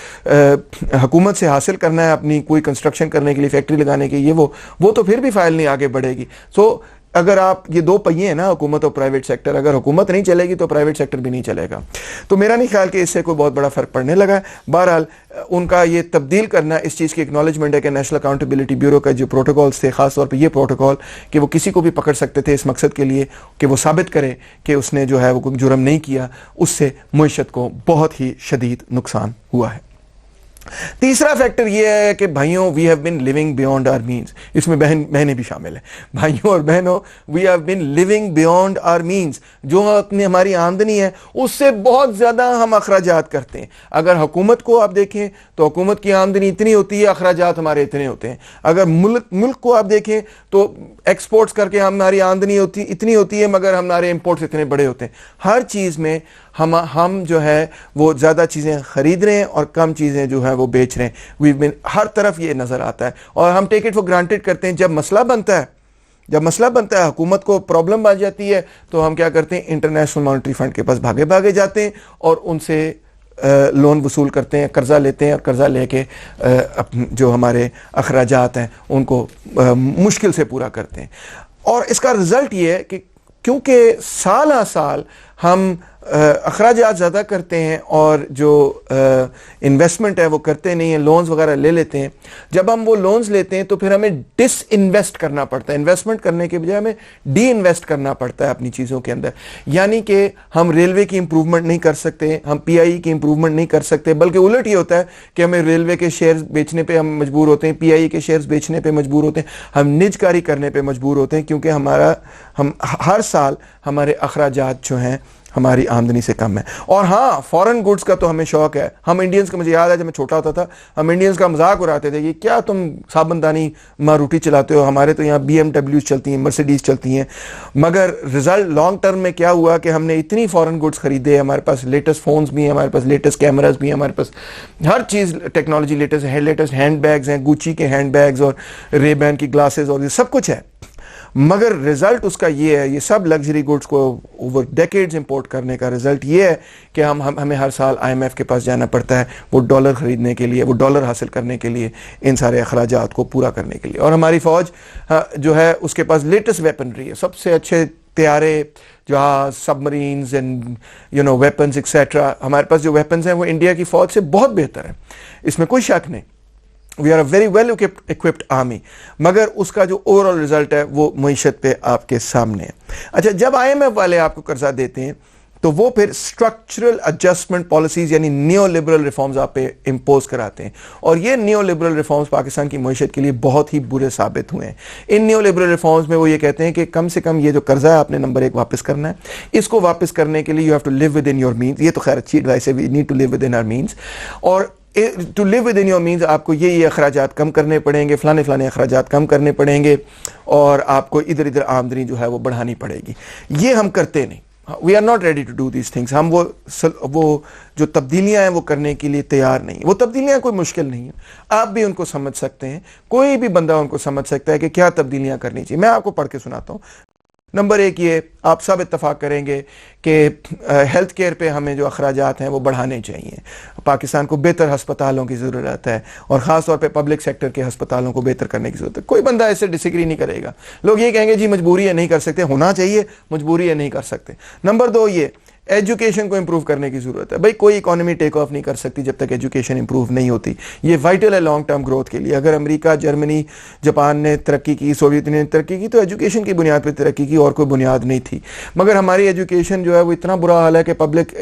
हुकूमत से हासिल करना है अपनी कोई कंस्ट्रक्शन करने के लिए, फैक्ट्री लगाने के, ये वो तो फिर भी फाइल नहीं आगे बढ़ेगी। सो अगर आप ये दो पहिए हैं ना, हुकूमत और प्राइवेट सेक्टर, अगर हुकूमत नहीं चलेगी तो प्राइवेट सेक्टर भी नहीं चलेगा। तो मेरा नहीं ख्याल कि इससे कोई बहुत बड़ा फर्क पड़ने लगा है। बहरहाल उनका ये तब्दील करना इस चीज़ की एक्नॉलेजमेंट है कि नेशनल अकाउंटेबिलिटी ब्यूरो का जो प्रोटोकॉल्स थे, खासतौर पर ये प्रोटोकॉल कि वो किसी को भी पकड़ सकते थे इस मकसद के लिए कि वो साबित करे कि उसने जो है वो कोई जुर्म नहीं किया, उससे मुईशत को बहुत ही शदीद नुकसान हुआ है। तीसरा फैक्टर ये है कि भाइयों, we have been living beyond our means. इसमें बहनें भी शामिल हैं। भाइयों और बहनों, we have been living beyond our means. जो अपनी हमारी आमदनी है उससे बहुत ज्यादा हम अखराजात करते हैं। अगर हुकूमत को आप देखें तो हुकूमत की आमदनी इतनी होती है, अखराजात हमारे इतने होते हैं। अगर मुल्क को आप देखें तो एक्सपोर्ट्स करके हमारी आमदनी इतनी होती है, मगर हमारे इंपोर्ट्स इतने बड़े होते हैं। हर चीज में हम जो है वो ज़्यादा चीज़ें खरीद रहे हैं और कम चीज़ें जो है वो बेच रहे हैं। हर तरफ ये नज़र आता है और हम टेक इट फॉर ग्रांटेड करते हैं। जब मसला बनता है, हुकूमत को प्रॉब्लम आ जाती है, तो हम क्या करते हैं, इंटरनेशनल मॉनेटरी फंड के पास भागे भागे जाते हैं और उनसे लोन वसूल करते हैं, कर्जा लेते हैं और कर्जा लेके जो हमारे अखराजात हैं उनको मुश्किल से पूरा करते हैं। और इसका रिज़ल्ट ये है कि क्योंकि साल साल हम अखराजात ज़्यादा करते हैं और जो इन्वेस्टमेंट है वो करते नहीं हैं, लोन्स वगैरह ले लेते हैं। जब हम वो लोन्स लेते हैं तो फिर हमें डिस इन्वेस्ट करना पड़ता है। इन्वेस्टमेंट करने के बजाय हमें डी इन्वेस्ट करना पड़ता है अपनी चीज़ों के अंदर। यानी कि हम रेलवे की इंप्रूवमेंट नहीं कर सकते, हम पीआई की इंप्रूवमेंट नहीं कर सकते, बल्कि उलट ये होता है कि हमें रेलवे के शेयर्स बेचने पर हम मजबूर होते हैं, पीआई के शेयर्स बेचने पर मजबूर होते हैं, हम निजकारी करने पर मजबूर होते हैं, क्योंकि हम हर साल हमारे अखराजात जो हैं हमारी आमदनी से कम है। और हाँ, फॉरेन गुड्स का तो हमें शौक है। हम इंडियंस का, मुझे याद है जब मैं छोटा होता था, हम इंडियंस का मजाक उड़ाते थे कि क्या तुम साबनदानी मारुति चलाते हो, हमारे तो यहाँ BMW चलती हैं, मर्सिडीज चलती हैं। मगर रिजल्ट लॉन्ग टर्म में क्या हुआ कि हमने इतनी फॉरेन गुड्स खरीदे, हमारे पास लेटेस्ट फोन्स भी हैं, हमारे पास लेटेस्ट कैमराज भी हैं, हमारे पास हर चीज़ टेक्नोलॉजी लेटेस्ट हैंड बैग्स हैं, गुची के हैंड बैग्स और रेबैन की ग्लासेस और ये सब कुछ है। मगर रिजल्ट उसका ये है, ये सब लग्जरी गुड्स को ओवर डेकेड्स इंपोर्ट करने का रिजल्ट ये है कि हमें हर साल IMF के पास जाना पड़ता है वो डॉलर खरीदने के लिए, वो डॉलर हासिल करने के लिए, इन सारे अखराजात को पूरा करने के लिए। और हमारी फौज जो है उसके पास लेटेस्ट वेपनरी है, सबसे अच्छे तैयारे, जहाज, सबमरीन्स एंड वेपन्स एक्सेट्रा। हमारे पास जो वेपन्स हैं वो इंडिया की फौज से बहुत बेहतर है, इसमें कोई शक नहीं। We are a very well equipped army. मगर उसका जो ओवरऑल रिजल्ट है वो मईशत पे आपके सामने है। अच्छा, जब IMF वाले आपको कर्जा देते हैं तो वो फिर स्ट्रक्चरल एडजस्टमेंट पॉलिसीज यानी नियो लिबरल रिफॉर्म्स आप पे इम्पोज कराते हैं। और ये नियो लिबरल रिफॉर्म्स पाकिस्तान की मईशत के लिए बहुत ही बुरे साबित हुए हैं। इन नियो लिबरल रिफॉर्म्स में वो ये कहते हैं कि कम से कम ये जो कर्जा है आपने नंबर 1 वापस करना है। इसको वापस करने के लिए you have to live with in your means. ये तो खैर अच्छी एडवाइस है, we need to live with in our means. और to live with in your means आपको ये अखराजात कम करने पड़ेंगे, फलाने अखराजात कम करने पड़ेंगे और आपको इधर इधर आमदनी जो है वो बढ़ानी पड़ेगी। ये हम करते नहीं। We are not ready to do these things. हम वो जो तब्दीलियां हैं वो करने के लिए तैयार नहीं। वो तब्दीलियां कोई मुश्किल नहीं है, आप भी उनको समझ सकते हैं, कोई भी बंदा उनको समझ सकता है कि क्या तब्दीलियां करनी चाहिए। मैं आपको पढ़ के सुनाता हूँ। नंबर 1, ये आप सब इत्तफाक करेंगे कि हेल्थ केयर पे हमें जो अखराजात हैं वो बढ़ाने चाहिए। पाकिस्तान को बेहतर हस्पतालों की ज़रूरत है और ख़ास तौर पे पब्लिक सेक्टर के हस्पतालों को बेहतर करने की ज़रूरत है। कोई बंदा इससे डिसएग्री नहीं करेगा। लोग ये कहेंगे जी मजबूरी है, नहीं कर सकते, होना चाहिए, मजबूरी है, नहीं कर सकते। नंबर 2, ये एजुकेशन को इंप्रूव करने की जरूरत है। भाई कोई इकोनॉमी टेक ऑफ नहीं कर सकती जब तक एजुकेशन इंप्रूव नहीं होती। ये वाइटल है लॉन्ग टर्म ग्रोथ के लिए। अगर अमेरिका, जर्मनी, जापान ने तरक्की की, सोवियत यूनियन ने तरक्की की, तो एजुकेशन की बुनियाद पर तरक्की की और कोई बुनियाद नहीं थी। मगर हमारी एजुकेशन जो है वो इतना बुरा हाल है कि पब्लिक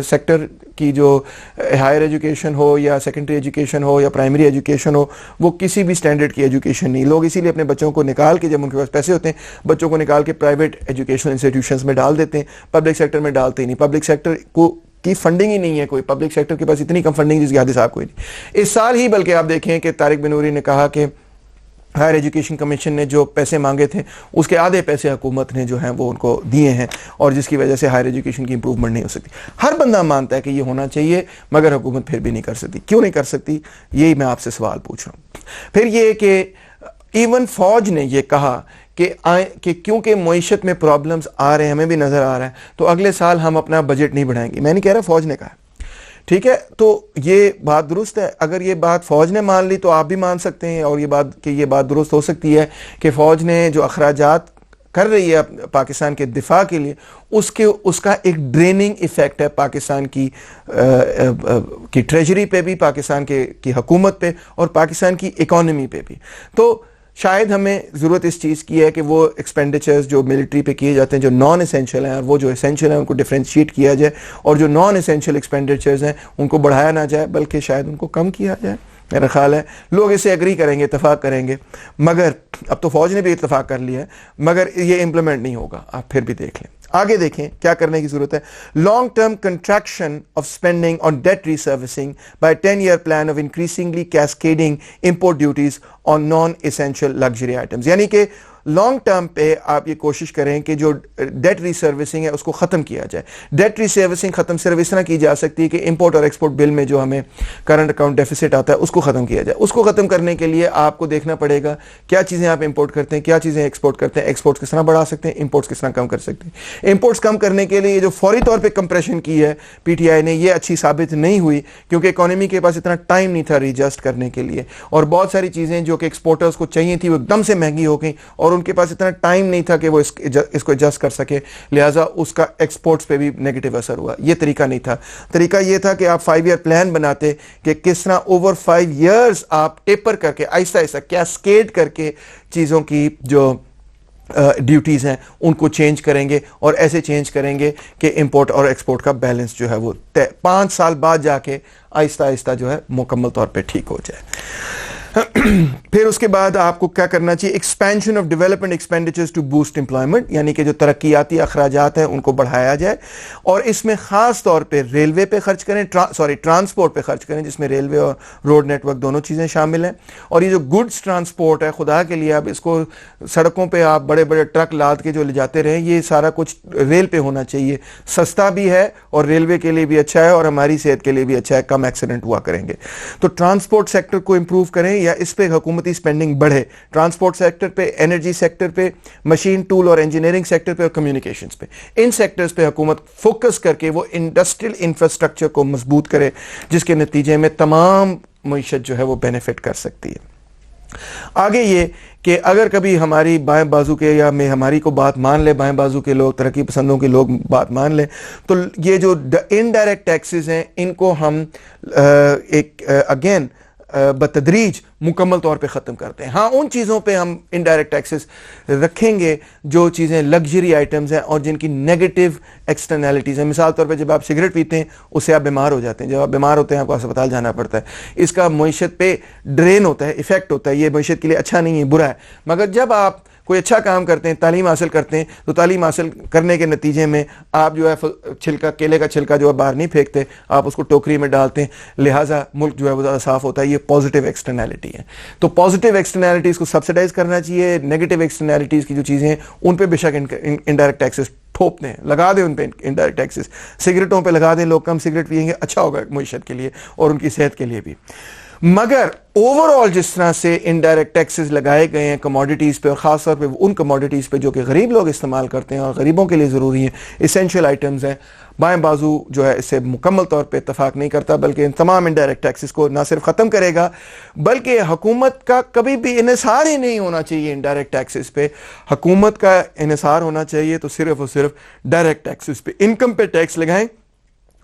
सेक्टर की जो हायर एजुकेशन हो या सेकेंडरी एजुकेशन हो या प्राइमरी एजुकेशन हो, वो किसी भी स्टैंडर्ड की एजुकेशन नहीं। लोग इसीलिए अपने बच्चों को निकाल के, जब उनके पास पैसे होते हैं, बच्चों को निकाल के प्राइवेट एजुकेशनल इंस्टीट्यूशंस में डाल देते हैं, पब्लिक सेक्टर में डालते ही नहीं। पब्लिक सेक्टर को की फंडिंग ही नहीं है कोई। पब्लिक सेक्टर के पास इतनी कम फंडिंग जिसकी हद साहब कोई नहीं। इस साल ही बल्कि आप देखें कि तारिक बिन नूरी ने कहा कि हायर एजुकेशन कमीशन ने जो पैसे मांगे थे उसके आधे पैसे हुकूमत ने जो हैं वो उनको दिए हैं और जिसकी वजह से हायर एजुकेशन की इंप्रूवमेंट नहीं हो सकती। हर बंदा मानता है कि ये होना चाहिए, मगर हुकूमत फिर भी नहीं कर सकती। क्यों नहीं कर सकती, यही मैं आपसे सवाल पूछ रहा हूँ। फिर ये कि इवन फौज ने ये कहा कि क्योंकि मईशत में प्रॉब्लम्स आ रहे हैं, हमें भी नज़र आ रहा है, तो अगले साल हम अपना बजट नहीं बढ़ाएंगे। मैं नहीं कह रहा, फौज ने कहा, ठीक है। तो ये बात दुरुस्त है। अगर ये बात फौज ने मान ली तो आप भी मान सकते हैं और ये बात दुरुस्त हो सकती है कि फौज ने जो अखराजात कर रही है पाकिस्तान के दिफा के लिए, उसका एक ड्रेनिंग इफेक्ट है पाकिस्तान की ट्रेजरी पे भी, पाकिस्तान की हुकूमत पे और पाकिस्तान की इकोनॉमी पे भी। तो शायद हमें ज़रूरत इस चीज़ की है कि वो एक्सपेंडिचर्स जो मिलिट्री पे किए जाते हैं जो नॉन एसेंशियल हैं और वो जो एसेंशियल हैं उनको डिफ्रेंशिएट किया जाए, और जो नॉन एसेंशियल एक्सपेंडिचर्स हैं उनको बढ़ाया ना जाए बल्कि शायद उनको कम किया जाए। मेरा ख्याल है लोग इसे एग्री करेंगे, इतफाक़ करेंगे, मगर अब तो फ़ौज ने भी इतफाक़ कर लिया है, मगर ये इम्प्लीमेंट नहीं होगा। आप फिर भी देख लें, आगे देखें क्या करने की ज़रूरत है। Long term contraction of spending on debt reservicing by 10-year plan of increasingly cascading import duties on non essential luxury items, यानी कि लॉन्ग टर्म पे आप ये कोशिश करें कि जो डेट रीसर्विसिंग है उसको ख़त्म किया जाए। डेट रीसर्विसिंग ख़त्म सिर्फ इस तरह की जा सकती है कि इंपोर्ट और एक्सपोर्ट बिल में जो हमें करंट अकाउंट डेफिसिट आता है उसको ख़त्म किया जाए। उसको ख़त्म करने के लिए आपको देखना पड़ेगा क्या चीज़ें आप इंपोर्ट करते हैं, क्या चीज़ें एक्सपोर्ट करते हैं, एक्सपोर्ट्स किस तरह बढ़ा सकते हैं, इंपोर्ट्स किस तरह कम कर सकते हैं। इंपोर्ट्स कम करने के लिए जो फौरी तौर पर कंप्रेशन की है PTI ने, ये अच्छी साबित नहीं हुई क्योंकि इकॉनमी के पास इतना टाइम नहीं था रीएडजस्ट करने के लिए, और बहुत सारी चीज़ें जो कि एक्सपोर्टर्स को चाहिए थी वो एकदम से महंगी हो गई और उनके पास इतना टाइम नहीं था कि वो इसको एडजस्ट कर सके, लिहाजा उसका एक्सपोर्ट्स पे भी नेगेटिव असर हुआ। ये तरीका नहीं था। तरीका ये था कि आप 5-year प्लान बनाते कि किस तरह ओवर 5 years आप टेपर करके आहिस्ता आहिस्ता कैस्केड करके चीज़ों की जो ड्यूटीज़ हैं उनको चेंज करेंगे, और ऐसे चेंज करेंगे कि इंपोर्ट और एक्सपोर्ट का बैलेंस जो है वो 5 साल बाद जाके आहिस्ता आहिस्ता जो है मुकम्मल तौर पे ठीक हो जाए। फिर उसके बाद आपको क्या करना चाहिए, expansion of development expenditures to boost employment, यानी कि जो तरक्याती अखराजात हैं उनको बढ़ाया जाए, और इसमें खास तौर पे रेलवे पे खर्च करें, ट्रांसपोर्ट पे खर्च करें, जिसमें रेलवे और रोड नेटवर्क दोनों चीज़ें शामिल हैं। और ये जो गुड्स ट्रांसपोर्ट है, खुदा के लिए अब इसको सड़कों पर आप बड़े बड़े ट्रक लाद के जो ले जाते रहें, ये सारा कुछ रेल पे होना चाहिए। सस्ता भी है और रेलवे के लिए भी अच्छा है और हमारी सेहत के लिए भी अच्छा है, कम एक्सीडेंट हुआ करेंगे। तो ट्रांसपोर्ट सेक्टर को इंप्रूव करें या इस पे हुकूमती स्पेंडिंग बढ़े, ट्रांसपोर्ट सेक्टर पे, एनर्जी सेक्टर पे, मशीन टूल और इंजीनियरिंग सेक्टर पे और कम्युनिकेशंस पे, इन सेक्टर्स पे हुकूमत फोकस करके वो इंडस्ट्रियल इंफ्रास्ट्रक्चर को मजबूत करे, जिसके नतीजे में तमाम मईशत जो है वो बेनिफिट कर सकती है। आगे ये कि अगर कभी हमारी बाएं बाजू के या में हमारी को बात मान ले, बाएं बाजू के लोग, तरक्की पसंदों के लोग बात मान लें, तो ये जो इनडायरेक्ट टैक्सेस हैं इनको हम अगेन बतदरीज मुकम्मल तौर पे ख़त्म करते हैं। हाँ, उन चीज़ों पे हम इनडायरेक्ट टैक्सेस रखेंगे जो चीज़ें लग्जरी आइटम्स हैं और जिनकी नेगेटिव एक्सटर्नैलिटीज़ हैं। मिसाल तौर पे जब आप सिगरेट पीते हैं उससे आप बीमार हो जाते हैं, जब आप बीमार होते हैं आपको अस्पताल जाना पड़ता है, इसका मईशत पे ड्रेन होता है, इफेक्ट होता है, ये मईशत के लिए अच्छा नहीं है, बुरा है। मगर जब आप कोई अच्छा काम करते हैं, तालीम हासिल करते हैं, तो तालीम हासिल करने के नतीजे में आप जो है छिलका, केले का छिलका जो है बाहर नहीं फेंकते, आप उसको टोकरी में डालते हैं, लिहाजा मुल्क जो है वो ज़्यादा साफ होता है। ये पॉजिटिव एक्सटर्नैलिटी है। तो पॉजिटिव एक्सटर्नैलिटीज़ को सब्सिडाइज करना चाहिए। नेगेटिव एक्सटर्नैलिटीज़ की जो चीज़ें हैं उन पर बेशक इनडायरेक्ट टैक्सेस ठोप दें, लगा दें उन पर इनडायरेक्ट टैक्सेस। सिगरेटों पर लगा दें, लोग कम सिगरेट पियेंगे, अच्छा होगा मईशत के लिए और उनकी सेहत के लिए भी। मगर ओवरऑल जिस तरह से इनडायरेक्ट टैक्सेस लगाए गए हैं कमोडिटीज़ पे, और ख़ास तौर पे उन कमोडिटीज़ पे जो कि गरीब लोग इस्तेमाल करते हैं और गरीबों के लिए ज़रूरी हैं, इसेंशियल आइटम्स हैं, बाएं बाजू जो है इससे मुकम्मल तौर पे इत्तफाक नहीं करता, बल्कि इन तमाम इनडायरेक्ट टैक्सेस को ना सिर्फ ख़त्म करेगा बल्कि हुकूमत का कभी भी इन्हिसार ही नहीं होना चाहिए इनडायरेक्ट टैक्सेस पे। हुकूमत का इन्हिसार होना चाहिए तो सिर्फ और सिर्फ डायरेक्ट टैक्सेस पे। इनकम पे टैक्स लगाएं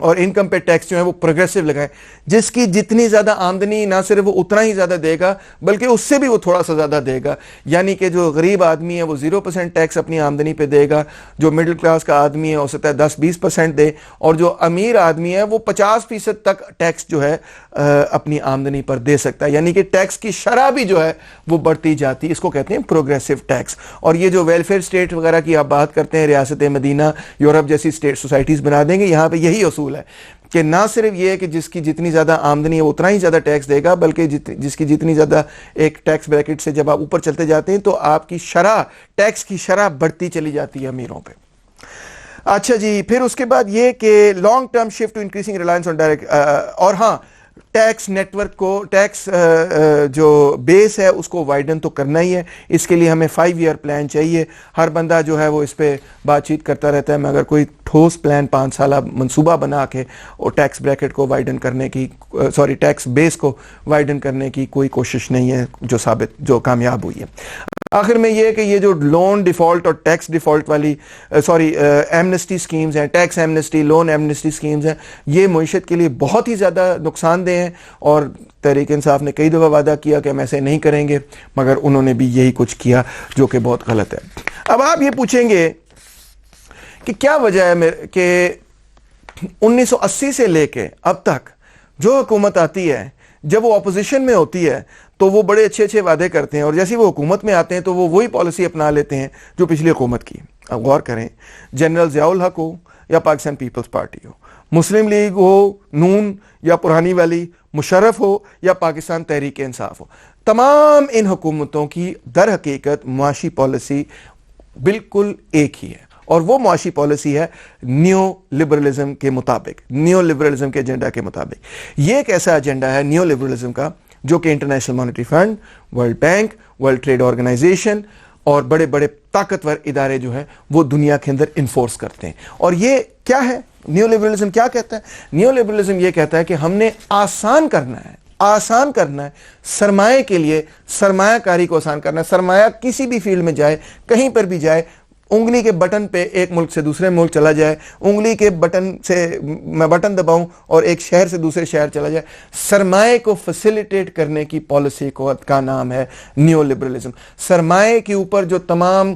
और इनकम पे टैक्स जो है वो प्रोग्रेसिव लगाएं, जिसकी जितनी ज़्यादा आमदनी ना सिर्फ वो उतना ही ज़्यादा देगा बल्कि उससे भी वो थोड़ा सा ज़्यादा देगा। यानी कि जो गरीब आदमी है वो 0% टैक्स अपनी आमदनी पे देगा, जो मिडिल क्लास का आदमी है हो सकता है 10-20% दे, और जो अमीर आदमी है वो 50% तक टैक्स जो है अपनी आमदनी पर दे सकता है। यानी कि टैक्स की शरह भी जो है वो बढ़ती जाती है। इसको कहते हैं प्रोग्रेसिव टैक्स। और ये जो वेलफेयर स्टेट वगैरह की आप बात करते हैं, रियासत मदीना, यूरोप जैसी स्टेट सोसाइटीज़ बना देंगे, यहाँ पर यही असूल है कि ना सिर्फ ये है कि जिसकी जितनी ज्यादा आमदनी है वो उतना ही ज्यादा टैक्स देगा, बल्कि जिसकी जितनी ज्यादा एक टैक्स ब्रैकेट से जब आप ऊपर चलते जाते हैं तो आपकी शरह, टैक्स की शरह बढ़ती चली जाती है अमीरों पे। अच्छा जी, फिर उसके बाद ये कि long term shift to increasing reliance on direct, और हाँ, टैक्स नेटवर्क को, टैक्स जो बेस है उसको वाइडन तो करना ही है। इसके लिए हमें 5-year प्लान चाहिए। हर बंदा जो है वो इस पर बातचीत करता रहता है, मगर कोई ठोस प्लान 5 साल मंसूबा बना के और टैक्स ब्रैकेट को वाइडन करने की, टैक्स बेस को वाइडन करने की कोई कोशिश नहीं है जो कामयाब हुई है। आखिर में ये है कि ये जो लोन डिफॉल्ट और टैक्स डिफॉल्ट वाली एमनेस्टी स्कीम्स हैं, tax amnesty, loan amnesty schemes हैं, ये मईशत के लिए बहुत ही ज़्यादा नुकसानदेह हैं। और तहरीक इंसाफ ने कई दफ़ा वादा किया कि हम ऐसे नहीं करेंगे, मगर उन्होंने भी यही कुछ किया जो कि बहुत गलत है। अब आप ये पूछेंगे कि क्या वजह है कि 1980 से लेके अब तक जो हुकूमत आती है, जब वो अपोजिशन में होती है तो वो बड़े अच्छे अच्छे वादे करते हैं, और जैसे वो हुकूमत में आते हैं तो वो वही पॉलिसी अपना लेते हैं जो पिछली हुकूमत की। अब गौर करें, जनरल ज़ियाउल हक हो या पाकिस्तान पीपल्स पार्टी हो, मुस्लिम लीग हो, नून या पुरानी वाली, मुशर्रफ हो या पाकिस्तान तहरीक इंसाफ हो, तमाम इन हुकूमतों की दर हकीकत मुआशी पॉलिसी बिल्कुल एक ही है, और वो मुआशी पॉलिसी है न्यो लिबरलिज्म के मुताबिक, न्यो लिबरलिज्म के एजेंडा के मुताबिक। ये एक ऐसा एजेंडा है न्यो लिबरलिज्म का जो कि international monetary fund, world bank, world trade organization और बड़े बड़े ताकतवर इदारे जो हैं वो दुनिया के अंदर इन्फोर्स करते हैं। और ये क्या है न्यो लिबरलिज्म? क्या कहता है न्यो लिबरलिज्म? ये कहता है कि हमने आसान करना है सरमाए के लिए, सरमायाकारी को आसान करना है। सरमाया किसी भी फील्ड में जाए, कहीं पर भी जाए, उंगली के बटन पे एक मुल्क से दूसरे मुल्क चला जाए, उंगली के बटन से मैं बटन दबाऊं और एक शहर से दूसरे शहर चला जाए, सरमाए को फैसिलिटेट करने की पॉलिसी का नाम है न्यो लिबरलिज्म। सरमाए के ऊपर जो तमाम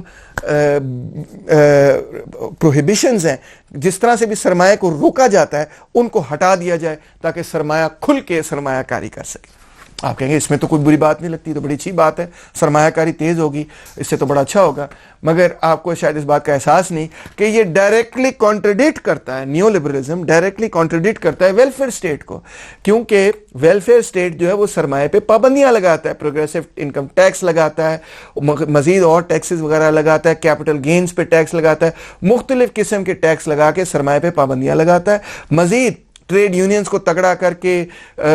प्रोहिबिशंस हैं, जिस तरह से भी सरमाए को रोका जाता है, उनको हटा दिया जाए ताकि सरमाया खुल के सरमायाकारी कर सके। आप कहेंगे इसमें तो कोई बुरी बात नहीं लगती, तो बड़ी अच्छी बात है, सरमायाकारी तेज होगी, इससे तो बड़ा अच्छा होगा। मगर आपको शायद इस बात का एहसास नहीं कि ये डायरेक्टली कॉन्ट्रडिक्ट करता है, न्यो लिबरलिज्म डायरेक्टली कॉन्ट्रडिक्ट करता है वेलफेयर स्टेट को, क्योंकि वेलफेयर स्टेट जो है वो सरमाए पे पाबंदियां लगाता है, प्रोग्रेसिव इनकम टैक्स लगाता है, मजीद और टैक्सेस वगैरह लगाता है, कैपिटल गेन्स पे टैक्स लगाता है, मुख्तलिफ किस्म के टैक्स लगा के सरमाए पे पाबंदियां लगाता है। मजीद ट्रेड यूनियंस को तगड़ा करके,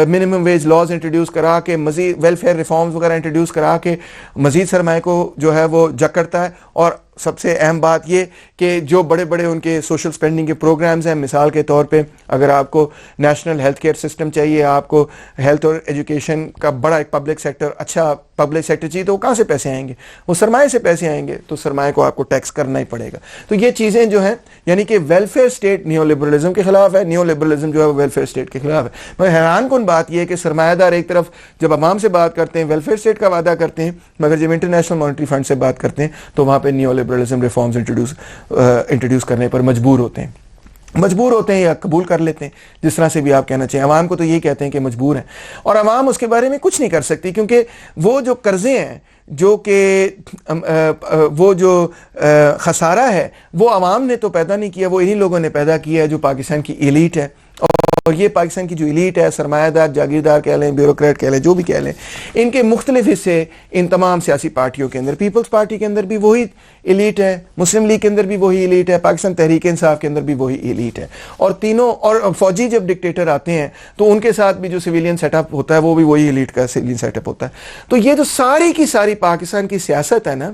मिनिमम वेज लॉज इंट्रोड्यूस करा के, मजीद वेलफेयर रिफॉर्म्स वगैरह इंट्रोड्यूस करा के मजीद सरमाए को जो है वो जकड़ता है। और सबसे अहम बात ये कि जो बड़े बड़े उनके सोशल स्पेंडिंग के प्रोग्राम्स हैं, मिसाल के तौर पे अगर आपको नेशनल हेल्थ केयर सिस्टम चाहिए, आपको हेल्थ और एजुकेशन का बड़ा एक पब्लिक सेक्टर, अच्छा पब्लिक सेक्टर चाहिए, तो वो कहाँ से पैसे आएंगे? वो सरमाए से पैसे आएंगे, तो सरमाए को आपको टैक्स करना ही पड़ेगा। तो ये चीज़ें जो हैं, यानी कि वेलफेयर स्टेट न्यो लिबरलिज्म के खिलाफ है, न्यो लिबरलिज्म जो है वो वेलफेयर स्टेट के खिलाफ है। मगर हैरान कुन बात यह है कि सरमायादार एक तरफ जब अवाम से बात करते हैं वेलफेयर स्टेट का वादा करते हैं, मगर जब इंटरनेशनल मॉनेटरी फंड से बात करते हैं तो वहाँ पर न्यो लिबरलिज्म रिफॉर्म्स इंट्रोड्यूस करने पर मजबूर होते हैं या कबूल कर लेते हैं, जिस तरह से भी आप कहना चाहिए। अवाम को तो यही कहते हैं कि मजबूर हैं, और अवाम उसके बारे में कुछ नहीं कर सकती, क्योंकि वो जो कर्जे हैं, जो कि वो जो खसारा है, वो अवाम ने तो पैदा नहीं किया, वो इन्हीं लोगों ने पैदा किया है जो पाकिस्तान की एलीट है। और ये पाकिस्तान की जो एलीट है, सरमायादार, जागीरदार कह लें, ब्यूरोक्रेट कह लें, जो भी कह लें, इनके मुख्तलिफ हिस्से इन तमाम सियासी पार्टियों के अंदर, पीपल्स पार्टी के अंदर भी वही एलीट है, मुस्लिम लीग के अंदर भी वही एलीट है, पाकिस्तान तहरीक इंसाफ के अंदर भी वही एलीट है। और तीनों, और फौजी जब डिक्टेटर आते हैं तो उनके साथ भी जो सिविलियन सेटअप होता है वो भी वही एलीट का सिविलियन सेटअप होता है। तो ये जो सारी की सारी पाकिस्तान की सियासत है ना,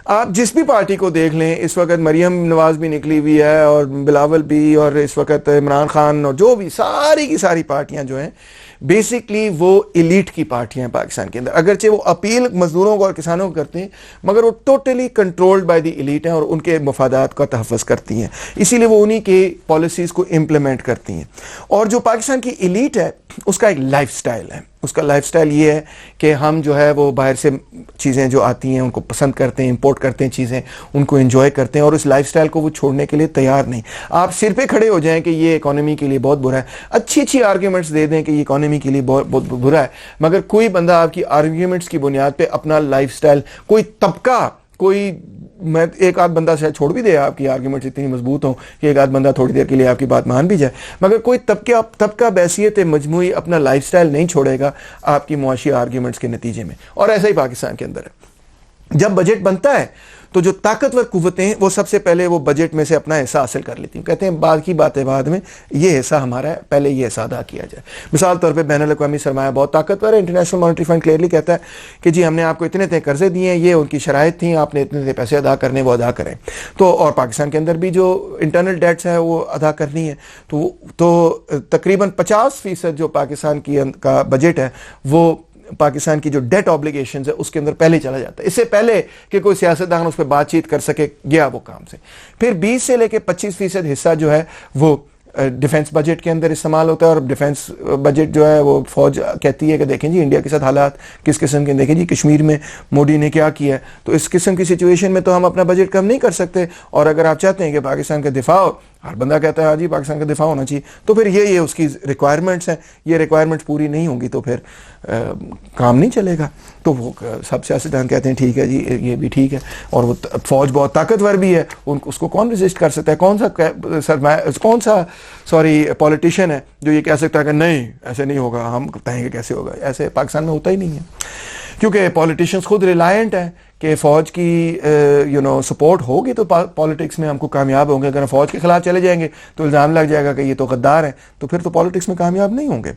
आप जिस भी पार्टी को देख लें, इस वक्त मरियम नवाज भी निकली हुई है और बिलावल भी, और इस वक्त इमरान खान, और जो भी सारी की सारी पार्टियां जो हैं, बेसिकली वो एलीट की पार्टियां हैं पाकिस्तान के अंदर। अगरचे वो अपील मजदूरों को और किसानों को करते हैं, मगर वो totally controlled by the elite हैं और उनके मफादात का तहफ़्फ़ुज़ करती हैं, इसीलिए वो उन्हीं के पॉलिसीज़ को इम्प्लीमेंट करती हैं। और जो पाकिस्तान की एलीट है उसका एक लाइफ स्टाइल है, उसका लाइफ स्टाइल ये है कि हम जो है वो बाहर से चीज़ें जो आती हैं उनको पसंद करते हैं, इंपोर्ट करते हैं चीज़ें, उनको एंजॉय करते हैं, और उस लाइफ स्टाइल को वो छोड़ने के लिए तैयार नहीं। आप सिर पे खड़े हो जाएं कि ये इकोनॉमी के लिए बहुत बुरा है, अच्छी अच्छी आर्ग्यूमेंट्स दे दें कि ये इकोनॉमी के लिए बहुत बुरा है, मगर कोई बंदा आपकी आर्ग्यूमेंट्स की बुनियाद पे अपना लाइफ स्टाइल, कोई तबका, कोई, मैं एक आध बंदा शायद छोड़ भी दे, आपकी आर्ग्यूमेंट्स इतनी मजबूत हो कि एक आध बंदा थोड़ी देर के लिए आपकी बात मान भी जाए, मगर कोई तबका बैसियत मजमूई अपना लाइफ स्टाइल नहीं छोड़ेगा आपकी मुआशी आर्ग्यूमेंट्स के नतीजे में। और ऐसा ही पाकिस्तान के अंदर है। जब बजट बनता है तो जो ताकतवर कुव्वतें हैं वो सबसे पहले वो बजट में से अपना हिस्सा हासिल कर लेती हैं, कहते हैं बाद की बातें बाद में, ये हिस्सा हमारा है, पहले ये हिस्सा अदा किया जाए। मिसाल तौर पे बैनुल अक़वामी सरमाया बहुत ताकतवर है, इंटरनेशनल मॉनेटरी फंड क्लियरली कहता है कि जी हमने आपको इतने इतने कर्जे दिए हैं, ये उनकी शराइत थी, आपने इतने इतने पैसे अदा करने, वो अदा करें। तो और पाकिस्तान के अंदर भी जो इंटरनल डेट्स है वो अदा करनी है, तो तकरीबन 50% जो पाकिस्तान की का बजट है पाकिस्तान की जो डेट ऑब्लिगेशंस है उसके अंदर पहले चला जाता है, इससे पहले कि कोई सियासतदान उस पर बातचीत कर सके गया वो काम से। फिर 20 से लेकर 25% हिस्सा जो है वो डिफेंस बजट के अंदर इस्तेमाल होता है। और डिफेंस बजट जो है वो फौज कहती है कि देखें जी इंडिया के साथ हालात किस किस्म के, देखें जी कश्मीर में मोदी ने क्या किया है, तो इस किस्म की सिचुएशन में तो हम अपना बजट कम नहीं कर सकते। और अगर आप चाहते हैं कि पाकिस्तान का दिफा हो, हर बंदा कहता है हाँ जी पाकिस्तान का दिफा होना चाहिए, तो फिर ये उसकी रिक्वायरमेंट्स हैं, ये रिक्वायरमेंट्स पूरी नहीं होंगी तो फिर काम नहीं चलेगा। तो वो सब सियासतदान कहते हैं ठीक है जी ये भी ठीक है, और वो फौज बहुत ताकतवर भी है, उसको कौन रेजिस्ट कर सकता है, कौन सा पॉलिटिशियन है जो ये कह सकता है कि नहीं ऐसे नहीं होगा, हम बताएंगे कैसे होगा। ऐसे पाकिस्तान में होता ही नहीं है, क्योंकि पॉलिटिशियंस खुद रिलायंट हैं कि फौज की सपोर्ट होगी तो पॉलिटिक्स में हमको कामयाब होंगे। अगर हम फौज के खिलाफ चले जाएंगे तो इल्ज़ाम लग जाएगा कि ये तो गद्दार हैं, तो फिर तो पॉलिटिक्स में कामयाब नहीं होंगे।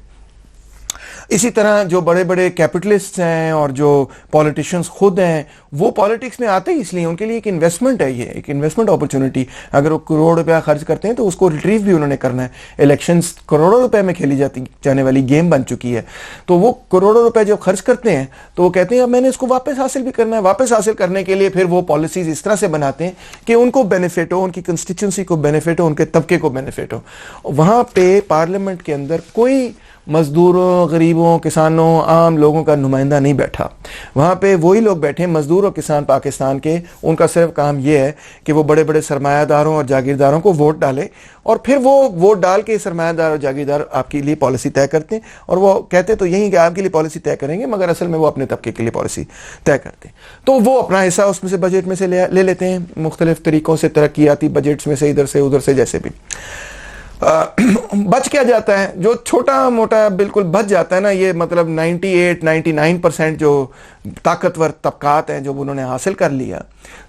इसी तरह जो बड़े बड़े कैपिटलिस्ट हैं और जो पॉलिटिशियंस खुद हैं वो पॉलिटिक्स में आते ही इसलिए उनके लिए एक इन्वेस्टमेंट है, ये एक इन्वेस्टमेंट अपॉर्चुनिटी। अगर वो करोड़ रुपया खर्च करते हैं तो उसको रिट्रीव भी उन्होंने करना है। इलेक्शंस करोड़ों रुपए में खेली जाने वाली गेम बन चुकी है, तो वो करोड़ों रुपए जो खर्च करते हैं तो वो कहते हैं अब मैंने इसको वापस हासिल भी करना है। वापस हासिल करने के लिए फिर वो पॉलिसीज इस तरह से बनाते हैं कि उनको बेनिफिट हो, उनकी कंस्टिट्यूंसी को बेनिफिट हो, उनके तबके को बेनिफिट हो। वहां पे पार्लियामेंट के अंदर कोई मजदूरों, गरीबों, किसानों, आम लोगों का नुमाइंदा नहीं बैठा। वहाँ पे वही लोग बैठे मजदूर और किसान पाकिस्तान के। उनका सिर्फ काम यह है कि वो बड़े बड़े सरमायादारों और जागीरदारों को वोट डालें, और फिर वो वोट डाल के सरमायादार और जागीरदार आपके लिए पॉलिसी तय करते हैं। और वो कहते तो यही कि आपके लिए पॉलिसी तय करेंगे, मगर असल में वो अपने तबके के लिए पॉलिसी तय करते हैं। तो वो अपना हिस्सा उसमें से बजट में से ले लेते हैं मुख्तलिफ तरीकों से, तरक्याती बजट्स में से, इधर से उधर से, जैसे भी बच क्या जाता है, जो छोटा मोटा बिल्कुल बच जाता है ना, ये मतलब 98-99% जो ताकतवर तबकात हैं जो उन्होंने हासिल कर लिया,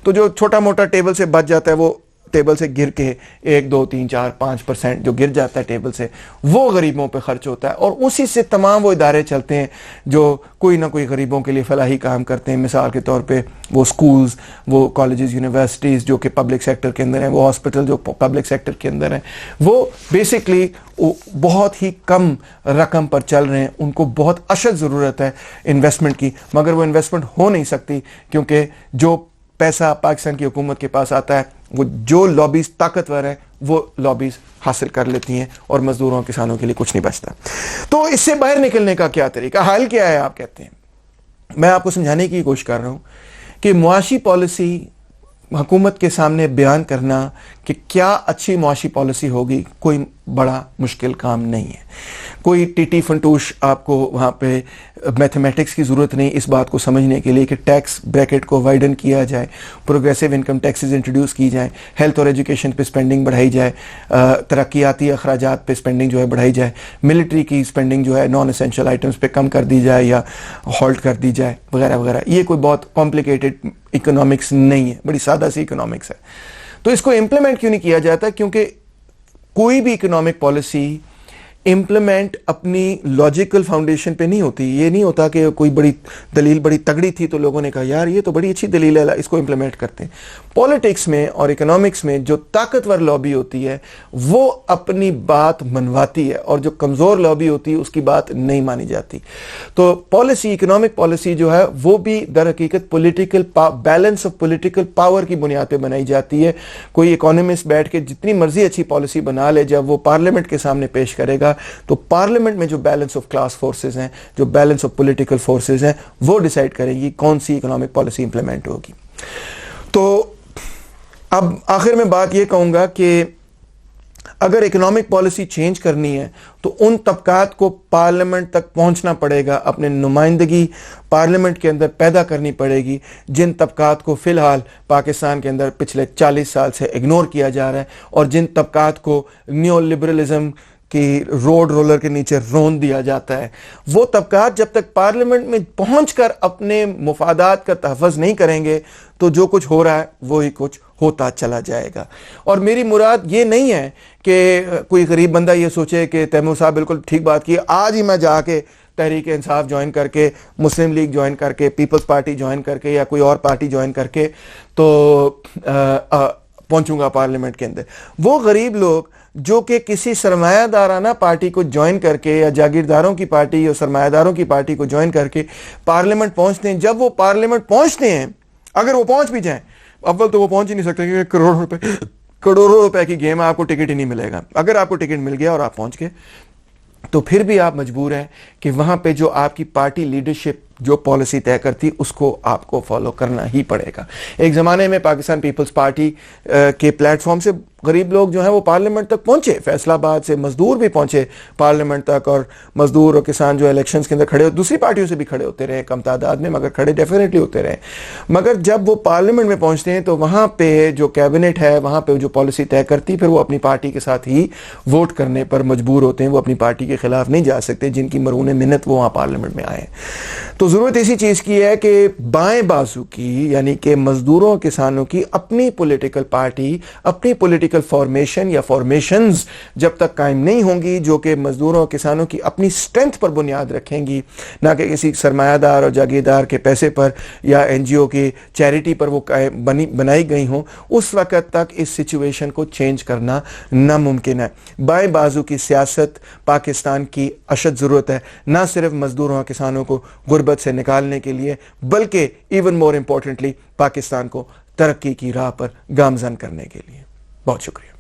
तो जो छोटा मोटा टेबल से बच जाता है वो टेबल से गिर के 1, 2, 3, 4, 5% जो गिर जाता है टेबल से, वो गरीबों पे खर्च होता है। और उसी से तमाम वो इदारे चलते हैं जो कोई ना कोई गरीबों के लिए फलाही काम करते हैं। मिसाल के तौर पे वो स्कूल्स, वो कॉलेजेस, यूनिवर्सिटीज़ जो कि पब्लिक सेक्टर के अंदर हैं, वो हॉस्पिटल जो पब्लिक सेक्टर के अंदर हैं, वो बेसिकली बहुत ही कम रकम पर चल रहे हैं। उनको बहुत अशद ज़रूरत है इन्वेस्टमेंट की, मगर वो इन्वेस्टमेंट हो नहीं सकती क्योंकि जो पैसा पाकिस्तान की हुकूमत के पास आता है वो जो लॉबीज ताकतवर हैं वो लॉबीज हासिल कर लेती हैं, और मजदूरों और किसानों के लिए कुछ नहीं बचता। तो इससे बाहर निकलने का क्या तरीका, हल क्या है आप कहते हैं? मैं आपको समझाने की कोशिश कर रहा हूं कि मुआशी पॉलिसी हुकूमत के सामने बयान करना कि क्या अच्छी मुआशी पॉलिसी होगी कोई बड़ा मुश्किल काम नहीं है। कोई टीटी फंटूश आपको वहाँ पे मैथमेटिक्स की ज़रूरत नहीं इस बात को समझने के लिए कि टैक्स ब्रैकेट को वाइडन किया जाए, प्रोग्रेसिव इनकम टैक्सेस इंट्रोड्यूस की जाए, हेल्थ और एजुकेशन पे स्पेंडिंग बढ़ाई जाए, तरक्याती अखराजात पे स्पेंडिंग जो है बढ़ाई जाए, मिलिट्री की स्पेंडिंग जो है नॉन एसेंशियल आइटम्स पे कम कर दी जाए या हॉल्ट कर दी जाए, वगैरह वगैरह। ये कोई बहुत कॉम्प्लिकेटेड इकोनॉमिक्स नहीं है, बड़ी सादा सी इकोनॉमिक्स है। तो इसको इम्प्लीमेंट क्यों नहीं किया जाता? क्योंकि कोई भी इकोनॉमिक पॉलिसी इम्प्लीमेंट अपनी लॉजिकल फाउंडेशन पे नहीं होती। ये नहीं होता कि कोई बड़ी दलील बड़ी तगड़ी थी तो लोगों ने कहा यार ये तो बड़ी अच्छी दलील है, इसको इम्प्लीमेंट करते हैं। पॉलिटिक्स में और इकोनॉमिक्स में जो ताकतवर लॉबी होती है वो अपनी बात मनवाती है, और जो कमज़ोर लॉबी होती है उसकी बात नहीं मानी जाती। तो पॉलिसी, इकोनॉमिक पॉलिसी जो है वो भी दर हकीकत political balance of political power की बुनियाद पर बनाई जाती है। कोई इकोनॉमिस्ट बैठ के जितनी मर्जी अच्छी पॉलिसी बना ले, जब वो पार्लियामेंट के सामने पेश करेगा तो पार्लियामेंट में जो बैलेंस ऑफ क्लास फोर्सेस हैं, जो बैलेंस ऑफ पॉलिटिकल फोर्सेस हैं, वो डिसाइड करेंगी कौन सी इकोनॉमिक पॉलिसी इंप्लीमेंट होगी। तो अब आखिर में बात ये कहूंगा कि अगर इकोनॉमिक पॉलिसी चेंज करनी है तो उन तबकात को पार्लियामेंट तक पहुंचना पड़ेगा, अपने नुमाइंदगी पार्लियामेंट के अंदर पैदा करनी पड़ेगी, जिन तबकात को फिलहाल पाकिस्तान के अंदर पिछले 40 साल से इग्नोर किया जा रहा है, और जिन तबकात को न्यू लिबरलिज्म कि रोड रोलर के नीचे रोन दिया जाता है। वो तबकात जब तक पार्लियामेंट में पहुंचकर अपने मुफादात का तहफ़्फ़ुज़ नहीं करेंगे तो जो कुछ हो रहा है वही कुछ होता चला जाएगा। और मेरी मुराद ये नहीं है कि कोई गरीब बंदा ये सोचे कि तैमूर साहब बिल्कुल ठीक बात की, आज ही मैं जाके तहरीक इंसाफ ज्वाइन करके, मुस्लिम लीग ज्वाइन करके, पीपल्स पार्टी ज्वाइन करके या कोई और पार्टी ज्वाइन करके तो पहुंचूंगा पार्लियामेंट के अंदर। वो गरीब लोग जो कि किसी सरमायादाराना पार्टी को ज्वाइन करके या जागीरदारों की पार्टी या सरमायादारों की पार्टी को ज्वाइन करके पार्लियामेंट पहुंचते हैं, जब वो पार्लियामेंट पहुंचते हैं, अगर वो पहुंच भी जाएं, अव्वल तो वो पहुंच ही नहीं सकते क्योंकि करोड़ों रुपए की गेम है, आपको टिकट ही नहीं मिलेगा। अगर आपको टिकट मिल गया और आप पहुंच गए तो फिर भी आप मजबूर हैं कि वहां पे जो आपकी पार्टी लीडरशिप जो पॉलिसी तय करती उसको आपको फॉलो करना ही पड़ेगा। एक ज़माने में पाकिस्तान पीपल्स पार्टी के प्लेटफॉर्म से गरीब लोग जो हैं वो पार्लियामेंट तक पहुंचे, फैसलाबाद से मजदूर भी पहुंचे पार्लियामेंट तक, और मजदूर और किसान जो इलेक्शंस के अंदर खड़े, दूसरी पार्टियों से भी खड़े होते रहे कम तादाद में, मगर खड़े डेफिनेटली होते रहे। मगर जब वो पार्लियामेंट में पहुंचते हैं तो वहां पे जो कैबिनेट है, वहां पे जो पॉलिसी तय करती, फिर वो अपनी पार्टी के साथ ही वोट करने पर मजबूर होते हैं। वो अपनी पार्टी के खिलाफ नहीं जा सकते जिनकी मरून मिन्नत वो वहां पार्लियामेंट में आए। तो जरूरत इसी चीज की है कि बाएं बाजू की, यानी कि मजदूरों और किसानों की अपनी पॉलिटिकल पार्टी, अपनी पॉलिटिकल फॉर्मेशन या फॉर्मेशंस जब तक कायम नहीं होंगी जो कि मजदूरों और किसानों की अपनी स्ट्रेंथ पर बुनियाद रखेंगी, ना कि किसी सरमायादार और जागीरदार के पैसे पर या एनजीओ की चैरिटी पर वो बनाई गई हों, उस वक्त तक इस सिचुएशन को चेंज करना नामुमकिन है। बाएं बाजू की सियासत पाकिस्तान की अशद ज़रूरत है, ना सिर्फ मजदूरों और किसानों को गुर्बत से निकालने के लिए, बल्कि इवन मोर इंपॉर्टेंटली पाकिस्तान को तरक्की की राह पर गामजन करने के लिए। बहुत शुक्रिया।